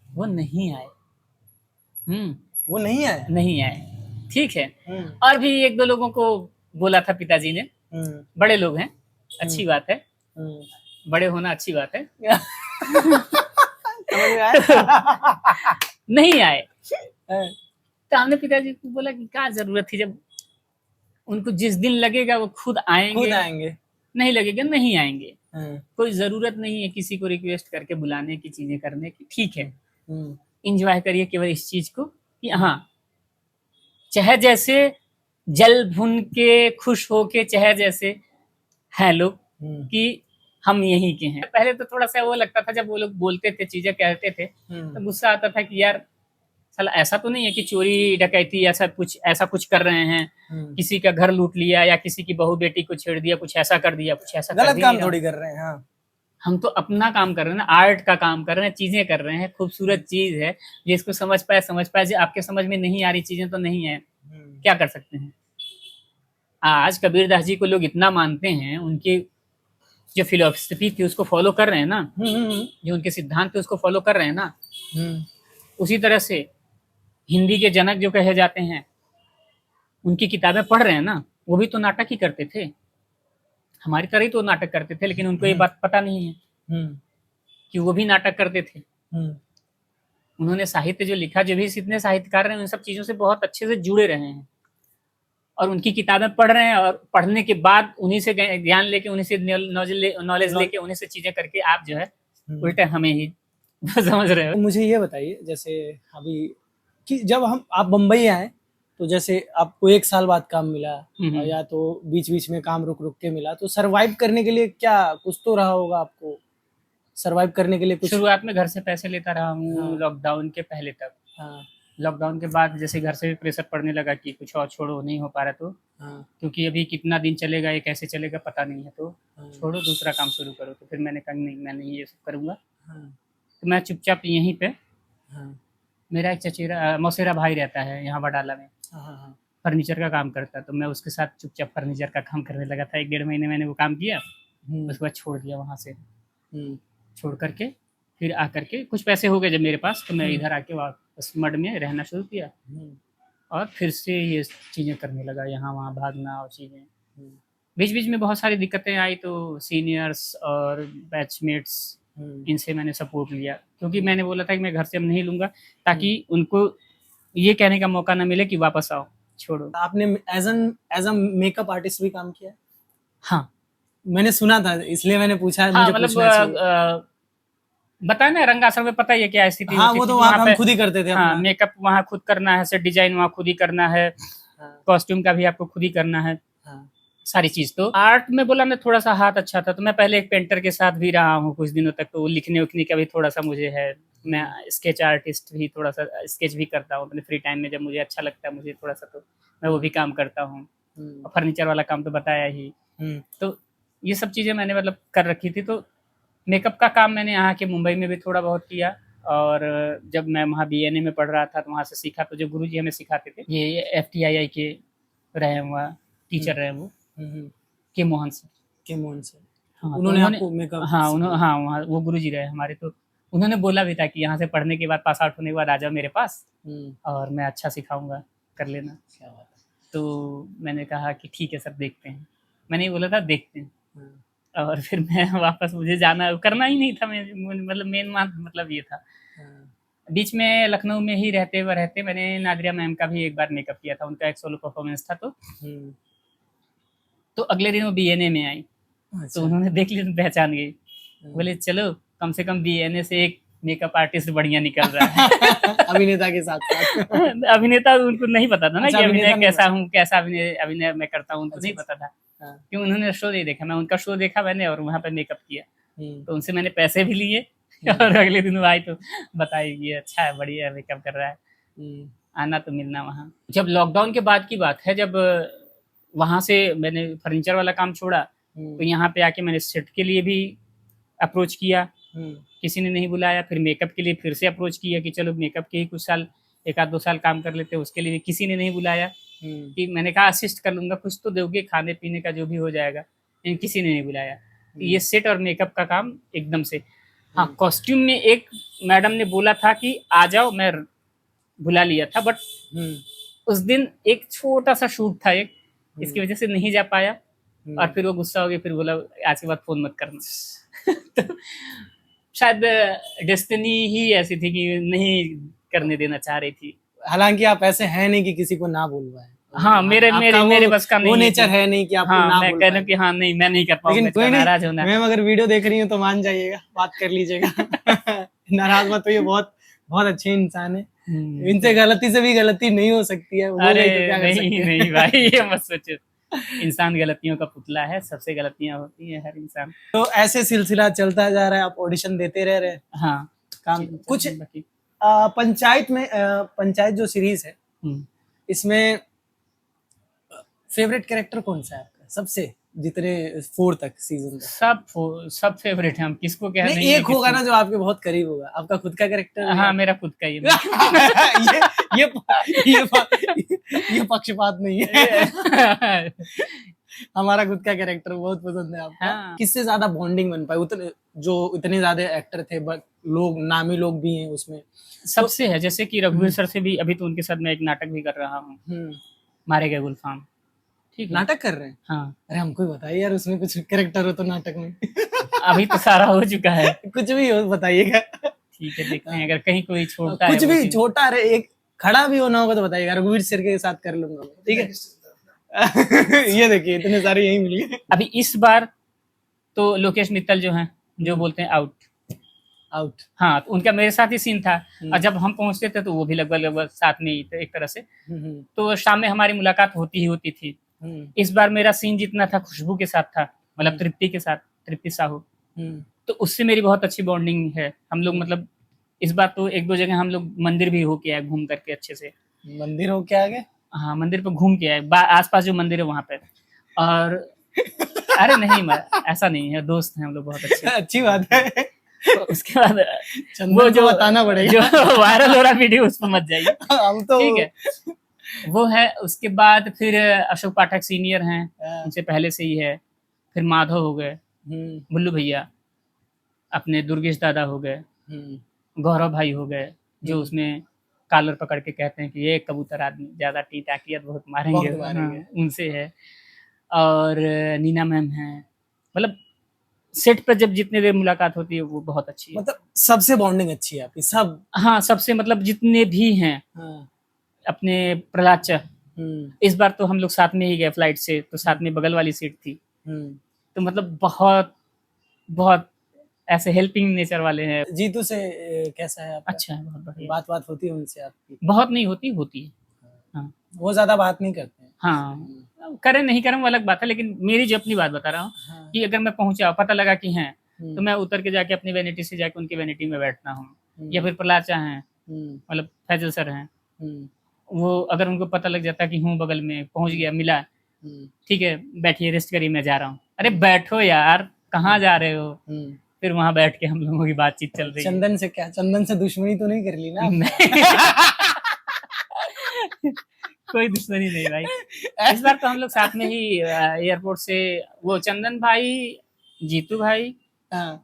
वो नहीं आए। वो नहीं आए? नहीं आए, ठीक है। और भी 1-2 लोगों को बोला था पिताजी ने, बड़े लोग हैं, अच्छी बात है, बड़े होना अच्छी बात है। नहीं आए। तो हमने पिताजी को बोला कि क्या जरूरत थी, जब उनको जिस दिन लगेगा वो खुद आएंगे, नहीं लगेगा नहीं आएंगे। कोई जरूरत नहीं है किसी को रिक्वेस्ट करके बुलाने की, चीजें करने की। ठीक है, एंजॉय करिए केवल इस चीज को कि हाँ, चाहे जैसे जल भुन के खुश होके, चाहे जैसे हैं लोग कि हम यहीं के हैं। पहले तो थोड़ा सा वो लगता था, जब वो लोग बोलते थे, चीजें कहते थे, तो गुस्सा आता था कि यार साला ऐसा तो नहीं है कि चोरी डकैती ऐसा कुछ कर रहे हैं, किसी का घर लूट लिया या किसी की बहू बेटी को छेड़ दिया, कुछ ऐसा कर दिया, कुछ ऐसा गलत काम थोड़ी कर रहे हैं। हाँ, हम तो अपना काम कर रहे हैं ना, आर्ट का काम कर रहे हैं, चीजें कर रहे हैं, खूबसूरत चीज है, जिसको समझ पाए। जो आपके समझ में नहीं आ रही चीजें तो नहीं है, क्या कर सकते हैं। आज कबीरदास जी को लोग इतना मानते हैं, उनकी जो फिलोसफी थी उसको फॉलो कर रहे हैं ना, जो उनके सिद्धांत थे उसको फॉलो कर रहे हैं ना। उसी तरह से हिंदी के जनक जो कहे जाते हैं, उनकी किताबें पढ़ रहे हैं ना, वो भी तो नाटक ही करते थे, हमारी तरह ही तो नाटक करते थे, लेकिन उनको ये बात पता नहीं है कि वो भी नाटक करते थे। उन्होंने साहित्य जो लिखा, जो भी इतने साहित्यकार हैं, उन सब चीजों से बहुत अच्छे से जुड़े रहे हैं, और उनकी किताबें पढ़ रहे हैं, और पढ़ने के बाद उन्हीं से ज्ञान लेके, उन्हीं से नॉलेज लेके, उन्हीं से चीजें करके आप जो है उल्टे हमें ही समझ रहे हो। मुझे ये बताइए, जैसे अभी कि जब आप बम्बई आए, तो जैसे आपको 1 साल बाद काम मिला, या तो बीच बीच में काम रुक रुक के मिला, तो सरवाइव करने के लिए क्या कुछ तो रहा होगा आपको, सरवाइव करने के लिए कुछ? शुरुआत में घर से पैसे लेता रहा हूँ, लॉकडाउन के पहले तक। लॉकडाउन के बाद जैसे घर से भी प्रेशर पड़ने लगा कि कुछ और छोड़ो, नहीं हो पा रहा तो, क्योंकि अभी कितना दिन चलेगा, ये कैसे चलेगा पता नहीं है, तो छोड़ो, दूसरा काम शुरू करो। तो फिर मैंने कहा नहीं, मैं नहीं ये सब करूँगा। तो मैं चुपचाप यहीं पे, मेरा एक चचेरा मौसेरा भाई रहता है यहाँ वडाला में, हाँ। फर्नीचर का काम करता, तो मैं उसके साथ चुपचाप फर्नीचर का काम करने लगा था। 1 डेढ़ महीने मैंने वो काम किया, उसके बाद छोड़ दिया वहाँ से। छोड़ करके फिर आकर के कुछ पैसे हो गए जब मेरे पास, तो मैं इधर आके वापस मड में रहना शुरू किया और फिर से ये चीज़ें करने लगा, यहाँ वहाँ भागना और चीज़ें। बीच बीच में बहुत सारी दिक्कतें आई, तो सीनियर्स और बैचमेट्स इनसे मैंने सपोर्ट लिया, क्योंकि मैंने बोला था कि मैं घर से अब नहीं लूँगा, ताकि उनको ये कहने का मौका ना मिले कि वापस आओ, छोड़ो। आपने एज अ मेकअप आर्टिस्ट भी काम किया है? हाँ, मैंने सुना था, इसलिए मैंने पूछा, हाँ, मुझे मतलब पूछना चाहिए। बताया ना, रंगाश्रम में पता ही है क्या स्थिति हाँ, होती वो थी तो कि वहाँ वहाँ हम पे खुद ही करते थे हाँ, अपना। मेकअप वहाँ खुद करना है, सेट डिजाइन वहाँ खुद ही करना है, हाँ, कॉस्ट्यूम का भी आपको खुद ही करना है, हाँ, सारी चीज। तो आर्ट में बोला ना थोड़ा सा हाथ अच्छा था, तो मैं पहले एक पेंटर के साथ भी रहा हूँ कुछ दिनों तक, तो लिखने उखने का भी थोड़ा सा मुझे है। मैं स्केच आर्टिस्ट भी, थोड़ा सा स्केच भी करता हूँ अपने फ्री टाइम में, जब मुझे अच्छा लगता है मुझे थोड़ा सा, तो मैं वो भी काम करता हूँ। और फर्नीचर वाला काम तो बताया ही। तो ये सब चीज़ें मैंने मतलब कर रखी थी। तो मेकअप का काम मैंने यहाँ के मुंबई में भी थोड़ा बहुत किया, और जब मैं वहाँ बीएनए में पढ़ रहा था तो वहाँ से सीखा। तो जो गुरुजी हमें सिखाते थे, ये एफटीआईआई के रहे हैं, वहाँ टीचर रहे वो, के मोहन सर। के मोहन से हाँ, तो उन्होंने आपको मेकअप हाँ, उन्होंने हाँ, वहाँ वो गुरुजी रहे हमारे। तो उन्होंने बोला भी था कि यहाँ से पढ़ने के बाद, पास आउट होने के बाद आ जाओ मेरे पास, और मैं अच्छा सिखाऊंगा, कर लेना। क्या बात तो मैंने कहा कि ठीक है सर, देखते हैं। मैंने ये बोला था देखते हैं, है। और फिर मैं वापस, मुझे जाना करना ही नहीं था, मैं मतलब मेन मतलब ये था। बीच में लखनऊ में ही रहते मैंने नादिरा मैम का भी एक बार मेकअप किया था, उनका एक सोलो परफॉर्मेंस था। तो अगले दिन वो बीएनए में आई, अच्छा। तो उन्होंने देख लिया तो पहचान गई, बोले चलो कम से कम बीएनए से एक मेकअप आर्टिस्ट बढ़िया निकल रहा है। अभिनेता के साथ साथ। अभिनेता उनको नहीं पता था ना अच्छा, कि अभिनय अभिनेता नहीं कैसा हूँ, कैसा अभिनय मैं करता हूँ, उनको अच्छा, नहीं पता था। हाँ। क्यों, उन्होंने शो नहीं देखा, मैं उनका शो देखा मैंने, और वहाँ पे मेकअप किया। तो उनसे मैंने पैसे भी लिए, और अगले दिन वो आई तो बताई कि अच्छा है, बढ़िया मेकअप कर रहा है, आना तो मिलना वहाँ। जब लॉकडाउन के बाद की बात है, जब वहाँ से मैंने फर्नीचर वाला काम छोड़ा, तो यहाँ पे आके मैंने सेट के लिए भी अप्रोच किया, किसी ने नहीं बुलाया। फिर मेकअप के लिए फिर से अप्रोच किया कि चलो मेकअप के ही कुछ साल, 1-2 साल काम कर लेते, उसके लिए भी किसी ने नहीं बुलाया। कि मैंने कहा असिस्ट कर लूँगा, कुछ तो दोगे, खाने पीने का जो भी हो जाएगा, लेकिन किसी ने नहीं बुलाया। ये सेट और मेकअप का काम एकदम से। हाँ, कॉस्ट्यूम में एक मैडम ने बोला था कि आ जाओ, मैं बुला लिया था, बट उस दिन एक छोटा सा शूट था एक, इसकी वजह से नहीं जा पाया, और फिर वो गुस्सा हो गया, फिर बोला आज के बाद फोन मत करना। तो शायद डेस्टिनी ही ऐसी थी कि नहीं करने देना चाह रही थी। हालांकि आप ऐसे हैं नहीं कि किसी को ना बोल पाए। हाँ, मेरे बस का नहीं, वो नेचर है नहीं कि आपको हाँ, ना मैं बोल कहना पाए। कि हाँ नहीं, मैं नहीं कर पाऊंगा, लेकिन कोई नहीं, नाराज होना। मैम अगर वीडियो देख रही हूँ तो मान जाइएगा, बात कर लीजिएगा। नाराज मत होइए, बहुत बहुत अच्छे इंसान है, इनसे गलती से भी गलती नहीं हो सकती है। अरे नहीं भाई, ये मत सोचो, इंसान गलतियों का पुतला है, सबसे गलतियां होती हैं, हर इंसान। तो ऐसे सिलसिला चलता जा रहा है, आप ऑडिशन देते रह रहे हैं। हाँ, काम कुछ पंचायत जो सीरीज है, इसमें फेवरेट कैरेक्टर कौन सा है आपका सबसे, जितने 4 तक सीजन तक? सब फेवरेट है, हम किसको क्या नहीं, एक होगा ना जो आपके बहुत करीब होगा, आपका खुद का कैरेक्टर? हाँ, मेरा खुद का ही। ये पक्षपात नहीं है। हमारा खुद का कैरेक्टर बहुत पसंद है आपका। हाँ। किससे ज्यादा बॉन्डिंग बन पाई? इतने ज्यादा एक्टर थे, लोग नामी लोग भी हैं उसमें, सबसे है। जैसे कि रघुवीर सर से भी, अभी तो उनके साथ मैं एक नाटक भी कर रहा हूँ, मारे गए गुलफाम। ठीक है, नाटक कर रहे हैं? हाँ। अरे हमको ही बताइए यार, उसमें कुछ कैरेक्टर हो तो नाटक में। अभी तो सारा हो चुका है। कुछ भी हो बताइएगा। ठीक है, देखते हैं अगर कहीं कोई छोटा कुछ भी छोटा, अरे एक खड़ा भी होना होगा तो बताइएगा, रघुवीर सर के साथ कर लूंगा, ठीक है। ये देखिए, इतने सारे यही मिल गए। अभी इस बार तो लोकेश मित्तल जो हैं, जो बोलते हैं आउट, हाँ, तो उनका मेरे साथ ही सीन था, और जब हम पहुंचते थे तो वो भी लगभग साथ में ही थे एक तरह से। तो शाम में हमारी मुलाकात होती ही होती थी। इस बार मेरा सीन जितना था खुशबू के साथ था, मतलब तृप्ति के साथ, तृप्ति साहू, तो उससे मेरी बहुत अच्छी बॉन्डिंग है। हम लोग मतलब इस बार तो 1-2 जगह हम लोग मंदिर भी होके आए, घूम करके अच्छे से। मंदिर हो के आगे? हाँ, मंदिर पे घूम के आए, आसपास जो मंदिर है वहाँ पे। और अरे नहीं, ऐसा नहीं है, दोस्त हैं हम लोग बहुत अच्छे। अच्छी बात है। तो उसके बाद वो जो बताना पड़ेगा, जो वायरल हो रहा वीडियो, उस पर मत जाइए। हम तो ठीक है, वो है। उसके बाद फिर अशोक पाठक सीनियर हैं, उनसे पहले से ही है। फिर माधव हो गए, बुल्लू भैया, अपने दुर्गेश दादा हो गए, गौरव भाई हो गए, जो उसमें कॉलर पकड़ के कहते हैं कि ये कबूतर आदमी ज्यादा टीटाकियत बहुत मारेंगे, बहुत मारेंगे। हाँ, उनसे है। और नीना मैम है। मतलब सेट पर जब जितने देर मुलाकात होती है वो बहुत अच्छी है। मतलब सबसे बॉन्डिंग अच्छी है आपकी सब। हाँ, सबसे मतलब जितने भी हैं, हाँ। अपने प्रहलाद चा, इस बार तो हम लोग साथ में ही गए फ्लाइट से, तो साथ में बगल वाली सीट थी। तो मतलब बहुत बहुत ऐसे हेल्पिंग नेचर वाले हैं। जीतू से कैसा है आपका? अच्छा है, बहुत बढ़िया। बात बात होती है उनसे आपकी? बहुत नहीं होती, होती है। हाँ, वो ज्यादा बात नहीं करते हैं। हाँ, करें नहीं करें वो अलग बात है, लेकिन मेरी जो अपनी बात बता रहा हूँ, हाँ। कि अगर मैं पहुंचा, पता लगा कि हैं, तो मैं उतर के जाके अपनी वैनिटी से जाके उनकी वैनिटी में बैठता हूँ। या फिर प्रलाचा हैं, मतलब फैजल सर हैं, वो अगर उनको पता लग जाता कि हूँ बगल में, पहुंच गया, मिला, ठीक है बैठिए रेस्ट करिए मैं जा रहा हूँ, अरे बैठो यार कहाँ जा रहे हो। फिर वहां बैठ के हम लोगों की बातचीत चल रही है। चंदन से क्या, चंदन से दुश्मनी तो नहीं कर ली ना? कोई दुश्मनी नहीं भाई। इस बार तो हम लोग साथ में ही एयरपोर्ट से, वो चंदन भाई, जीतू भाई, हाँ।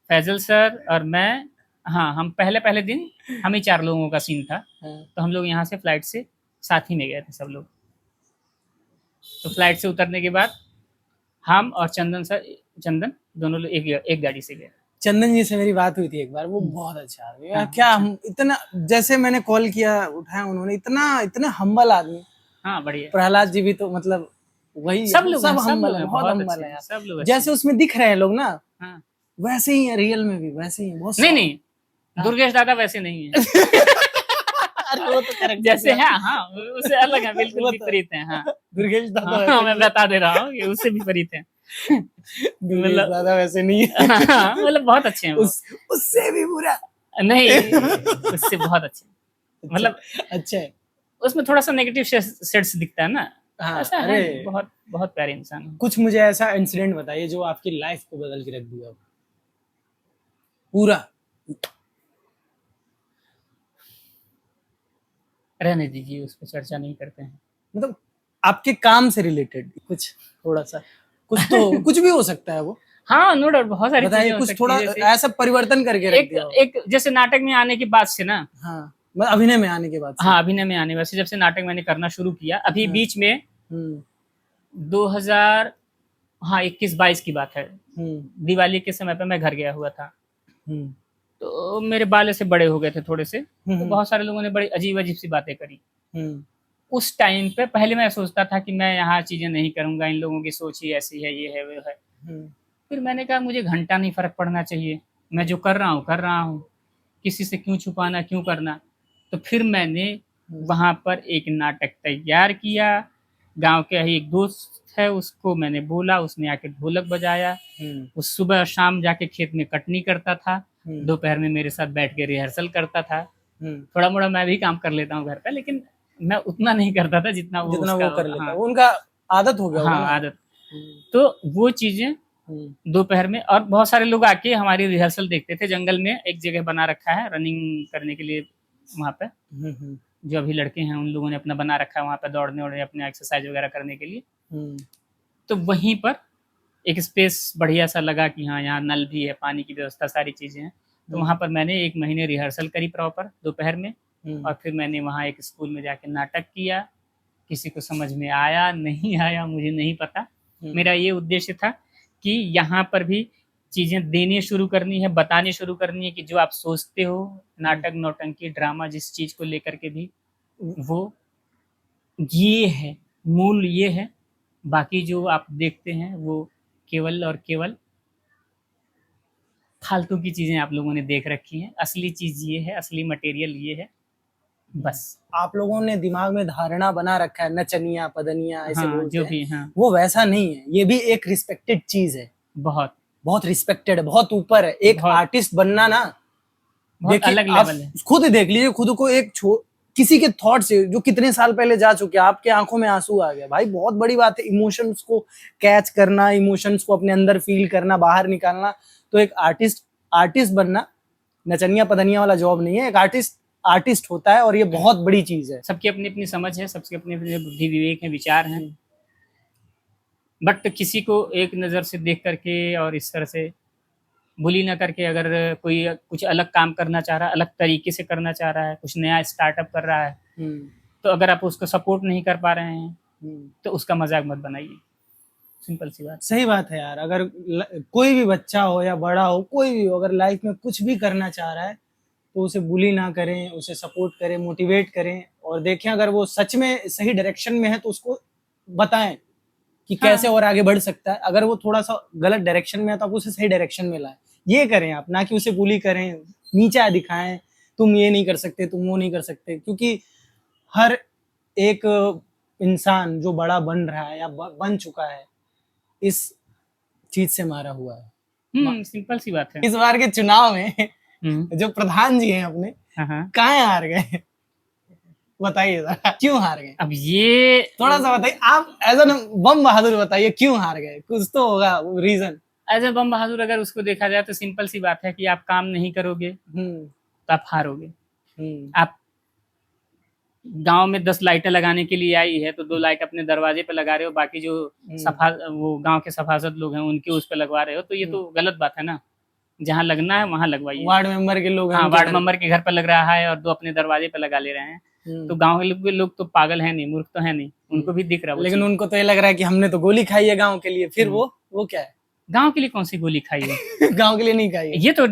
फैजल सर और मैं, हाँ, हम पहले पहले दिन हम ही 4 लोगों का सीन था। तो हम लोग यहाँ से फ्लाइट से साथ ही में गए थे सब लोग। तो फ्लाइट से उतरने के बाद हम और चंदन दोनों लोग एक गाड़ी से गए। चंदन जी से मेरी बात हुई थी एक बार, वो बहुत अच्छा आदमी है। क्या हम इतना, जैसे मैंने कॉल किया उठाया उन्होंने, इतना हम्बल आदमी। हाँ, बढ़िया। प्रहलाद जी भी तो मतलब वही सब लोग सब सब हम्बल लोग है, हैं, बहुत बहुत हम्बल अच्छे है हैं, यार। सब लोग जैसे उसमें दिख रहे हैं लोग ना, हाँ। वैसे ही है रियल में भी, वैसे ही है, बहुत नहीं नहीं, दुर्गेश दादा वैसे नहीं है। अरे वो तो करेक्ट जैसे है, हाँ, उससे अलग है, बिल्कुल विपरीत है। हाँ, दुर्गेश दादा हाँ, वैसे मैं बता दे रहा हूँ कि उससे विपरीत है। दुर्गेश दादा वैसे नहीं है। हाँ, मतलब बहुत अच्छे हैं वो। उससे भी बुरा नहीं, उससे बहुत अच्छे, मतलब अच्छा है। उसमें थोड़ा सा नेगेटिव शेड्स दिखता है ना। हाँ, ऐसा है नहीं, बहुत बहुत प्यारे इंसान है। कुछ मुझे ऐसा इंसिडेंट बताइए जो आपकी लाइफ को बदल के रख दिया पूरा। रहने दीजिए, उस पर चर्चा नहीं करते हैं। मतलब आपके काम से रिलेटेड कुछ, थोड़ा सा कुछ तो कुछ भी हो सकता है वो। हाँ, नो डाउट, बहुत सारी चीजें हो कुछ सकती थोड़ा है, जैसे ऐसा परिवर्तन करके रख दिया हो। एक जैसे नाटक में आने के बाद से ना, हाँ, मतलब अभिनय में आने के बाद से। हाँ, अभिनय में आने वैसे जब से नाटक मैंने करना शुरू किया, अभी बीच में 2000, हाँ, 21-22 की बात है, दिवाली के समय पे मैं घर गया हुआ था। तो मेरे बाल ऐसे बड़े हो गए थे थोड़े से, तो बहुत सारे लोगों ने बड़ी अजीब अजीब सी बातें करी। उस टाइम पे पहले मैं सोचता था कि मैं यहाँ चीजें नहीं करूंगा, इन लोगों की सोच ही ऐसी है, ये है वो है। फिर मैंने कहा मुझे घंटा नहीं फर्क पड़ना चाहिए, मैं जो कर रहा हूँ, किसी से क्यों छुपाना, क्यों करना। तो फिर मैंने वहां पर एक नाटक तैयार किया। गांव के ही एक दोस्त है, उसको मैंने बोला, उसने आके ढोलक बजाया। उस सुबह शाम जाके खेत में कटनी करता था, दोपहर में मेरे साथ बैठ के रिहर्सल करता था। थोड़ा मोड़ा मैं भी काम कर लेता हूँ घर पे, लेकिन मैं उतना नहीं करता था जितना वो कर लेता। हाँ, उनका आदत हो गया होगा हाँ, ना। आदत। तो वो चीजें दोपहर में, और बहुत सारे लोग आके हमारी रिहर्सल देखते थे। जंगल में एक जगह बना रखा है रनिंग करने के लिए, वहाँ पे जो अभी लड़के हैं उन लोगों ने अपना बना रखा है, वहाँ पे दौड़ने और अपने एक्सरसाइज वगैरह करने के लिए। तो वहीं पर एक स्पेस बढ़िया सा लगा कि हाँ, यहाँ नल भी है, पानी की व्यवस्था, सारी चीजें हैं। तो वहाँ पर मैंने 1 महीने रिहर्सल करी प्रॉपर दोपहर में, और फिर मैंने वहाँ एक स्कूल में जाके नाटक किया। किसी को समझ में आया नहीं आया मुझे नहीं पता, मेरा ये उद्देश्य था कि यहाँ पर भी चीजें देनी शुरू करनी है, बतानी शुरू करनी है कि जो आप सोचते हो, नाटक, नौटंकी, ड्रामा, जिस चीज को लेकर के भी, वो ये है, मूल ये है। बाकी जो आप देखते हैं वो केवल और केवल फालतू की चीजें आप लोगों ने देख रखी हैं। असली चीज ये है, असली मटेरियल ये है, बस। आप लोगों ने दिमाग में धारणा बना रखा है, नचनिया पदनिया ऐसे हाँ, बोलते जो हैं। भी, हाँ, वो वैसा नहीं है, ये भी एक रिस्पेक्टेड चीज है, बहुत बहुत रिस्पेक्टेड है, बहुत ऊपर है। एक आर्टिस्ट बनना ना, बहुत अलग आप लेवल है। खुद देख लीजिए खुद को, एक किसी के थॉट से जो कितने साल पहले जा चुके हैं, आपके आंखों में आंसू आ गया भाई, बहुत बड़ी बात है। इमोशंस को कैच करना, इमोशंस को अपने अंदर फील करना, बाहर निकालना। तो एक आर्टिस्ट बनना नचनिया पदनिया वाला जॉब नहीं है। एक आर्टिस्ट आर्टिस्ट होता है और ये बहुत बड़ी चीज है। सबकी अपनी अपनी समझ है, सबके अपने अपने बुद्धि विवेक है, विचार हैं, बट किसी को एक नज़र से देख करके और इस तरह से बुली ना करके, अगर कोई कुछ अलग काम करना चाह रहा है, अलग तरीके से करना चाह रहा है, कुछ नया स्टार्टअप कर रहा है, तो अगर आप उसको सपोर्ट नहीं कर पा रहे हैं तो उसका मजाक मत बनाइए। सिंपल सी बात। सही बात है यार। अगर कोई भी बच्चा हो या बड़ा हो, कोई भी हो, अगर लाइफ में कुछ भी करना चाह रहा है तो उसे बुली ना करें, उसे सपोर्ट करें, मोटिवेट करें, और देखें अगर वो सच में सही डायरेक्शन में है तो उसको बताएं कि कैसे और आगे बढ़ सकता है। अगर वो थोड़ा सा गलत डायरेक्शन में है तो आप उसे सही डायरेक्शन में लाएं। ये करें आप, ना कि उसे बुली करें, नीचा दिखाएं, तुम ये नहीं कर सकते, तुम वो नहीं कर सकते। क्योंकि हर एक इंसान जो बड़ा बन रहा है या बन चुका है इस चीज से मारा हुआ है। सिंपल सी बात है। इस बार के चुनाव में जो प्रधान जी हैं अपने, कहाँ हार गए? बताइए जरा, क्यों हार गए? अब ये थोड़ा सा बताइए आप, एज एन बम बहादुर बताइए क्यों हार गए, कुछ तो होगा रीजन। एज ए बम बहादुर अगर उसको देखा जाए तो सिंपल सी बात है कि आप काम नहीं करोगे तो आप हारोगे। आप गांव में 10 लाइटें लगाने के लिए आई है तो 2 लाइट अपने दरवाजे पे लगा रहे हो, बाकी जो वो गांव के सफाजत लोग हैं उनके उस पे लगवा रहे हो, तो ये तो गलत बात है ना। जहाँ लगना है वहां लगवाइए। वार्ड मेंबर के लोग, हाँ, वार्ड मेंबर के घर पे लग रहा है और 2 अपने दरवाजे पे लगा ले रहे हैं, तो गाँव के लोग तो पागल है नहीं, मूर्ख तो है नहीं, उनको भी दिख रहा है। लेकिन उनको तो ये लग रहा है कि हमने तो गोली खाई है गाँव के लिए। फिर वो क्या है? गाँव के लिए कौन सी गोली खाई है? गाँव के लिए नहीं खाई है। ये तो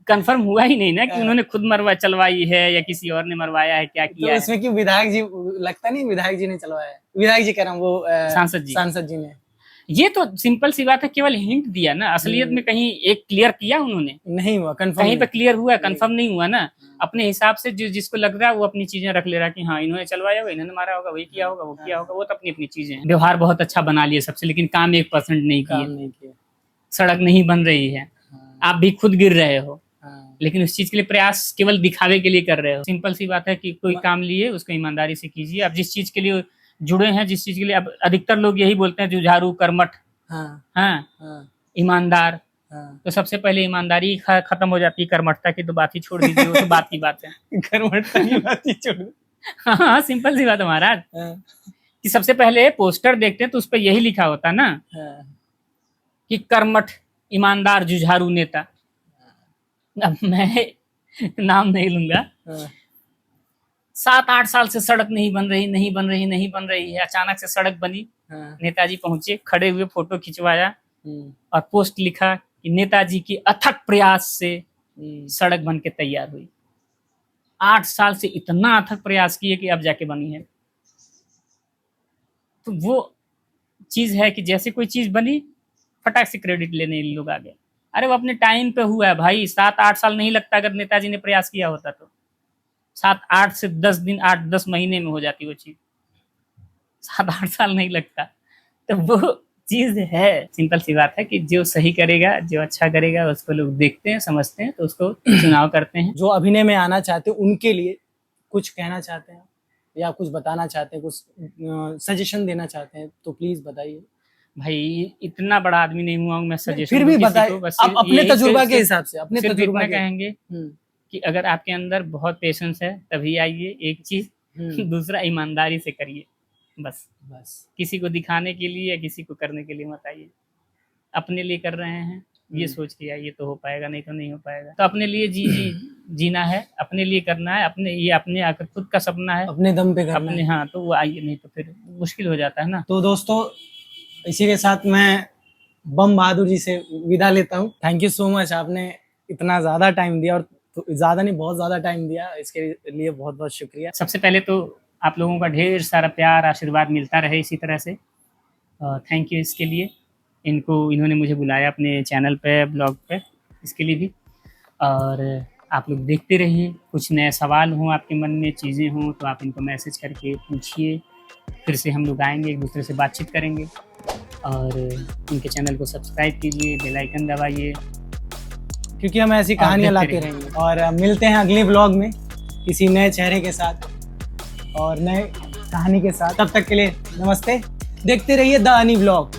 कंफर्म हुआ ही नहीं ना कि उन्होंने खुद चलवाई है या किसी और ने मरवाया है, क्या किया तो इसमें क्यों विधायक जी, लगता नहीं विधायक जी ने चलवाया है? विधायक जी कह रहा हूँ, वो सांसद जी ने। ये तो सिंपल सी बात है, केवल हिंट दिया ना, असलियत में कहीं एक क्लियर किया उन्होंने नहीं हुआ, कंफर्म कहीं पे क्लियर हुआ, कंफर्म नहीं हुआ ना। अपने हिसाब से जिसको लग रहा है वो अपनी चीजें रख ले रहा है कि हाँ इन्होंने चलवाया होगा, इन्होंने मारा होगा, वही किया होगा, वो किया होगा। वो तो अपनी अपनी चीजें हैं। व्यवहार बहुत अच्छा बना लिया सबसे, लेकिन काम 1% नहीं किया। सड़क नहीं बन रही है, आप भी खुद गिर रहे हो, लेकिन उस चीज के लिए प्रयास केवल दिखावे के लिए कर रहे हो। सिंपल सी बात है कि कोई काम लिए उसको ईमानदारी से कीजिए। आप जिस चीज के लिए जुड़े हैं, जिस चीज के लिए, अब अधिकतर लोग यही बोलते हैं जुझारू, कर्मठ, ईमानदार, तो सबसे पहले ईमानदारी खत्म हो जाती है, कर्मठता की तो बात ही छोड़ दीजिए, वो तो बात की बात है। कर्मठता की बात ही छोड़। हाँ, सिंपल सी बात है महाराज, कि सबसे पहले पोस्टर देखते हैं तो उस पर यही लिखा होता ना कि कर्मठ, ईमानदार, जुझारू नेता। अब मैं नाम नहीं लूंगा। 7-8 साल से सड़क नहीं बन रही है। अचानक से सड़क बनी, नेताजी पहुंचे, खड़े हुए, फोटो खिंचवाया और पोस्ट लिखा कि नेताजी की अथक प्रयास से सड़क बन के तैयार हुई। 8 साल से इतना अथक प्रयास किए कि अब जाके बनी है। तो वो चीज है कि जैसे कोई चीज बनी, फटाक से क्रेडिट लेने लोग आ गए। अरे वो अपने टाइम पे हुआ है भाई, 7-8 साल नहीं लगता। अगर नेताजी ने प्रयास किया होता तो 7-8 से 10 दिन, 8-10 महीने में हो जाती वो चीज। 7-8 साल नहीं लगता। तो वो चीज है, सिंपल सी बात है कि जो सही करेगा, जो अच्छा करेगा, उसको लोग देखते हैं, समझते हैं, तो उसको चुनाव करते हैं। जो अभिनय में आना चाहते हैं उनके लिए कुछ कहना चाहते हैं या कुछ बताना चाहते हैं, कुछ सजेशन देना चाहते हैं तो प्लीज बताइए। भाई इतना बड़ा आदमी नहीं हुआ हूँ मैं, सजेशन फिर भी बताइए, आप अपने तजुर्बा के हिसाब से, अपने तजुर्बा कहेंगे कि अगर आपके अंदर बहुत पेशेंस है तभी आइए, एक चीज। दूसरा, ईमानदारी से करिए, बस किसी को दिखाने के लिए या किसी को करने के लिए मत आइए। अपने लिए कर रहे हैं ये सोच के आइए तो हो पाएगा, नहीं तो नहीं हो पाएगा। तो अपने लिए जीना है, अपने लिए करना है, अपने आकर खुद का सपना है, अपने दम पे करना है। हाँ, तो वो आइए, नहीं तो फिर मुश्किल हो जाता है ना। तो दोस्तों, इसी के साथ मैं बम बहादुर जी से विदा लेता हूँ। थैंक यू सो मच, आपने इतना ज़्यादा टाइम दिया, और ज़्यादा नहीं बहुत ज़्यादा टाइम दिया, इसके लिए बहुत बहुत शुक्रिया। सबसे पहले तो आप लोगों का ढेर सारा प्यार, आशीर्वाद मिलता रहे इसी तरह से। थैंक यू इसके लिए। इन्होंने मुझे बुलाया अपने चैनल पे, ब्लॉग पे, इसके लिए भी। और आप लोग देखते रहिए। कुछ नए सवाल हों आपके मन में, चीज़ें हों, तो आप इनको मैसेज करके पूछिए। फिर से हम लोग आएंगे, एक दूसरे से बातचीत करेंगे। और उनके चैनल को सब्सक्राइब कीजिए, बेल आइकन दबाइए, क्योंकि हम ऐसी कहानियाँ लाते रहेंगे। और मिलते हैं अगले ब्लॉग में किसी नए चेहरे के साथ और नए कहानी के साथ। तब तक के लिए नमस्ते। देखते रहिए द अनी ब्लॉग।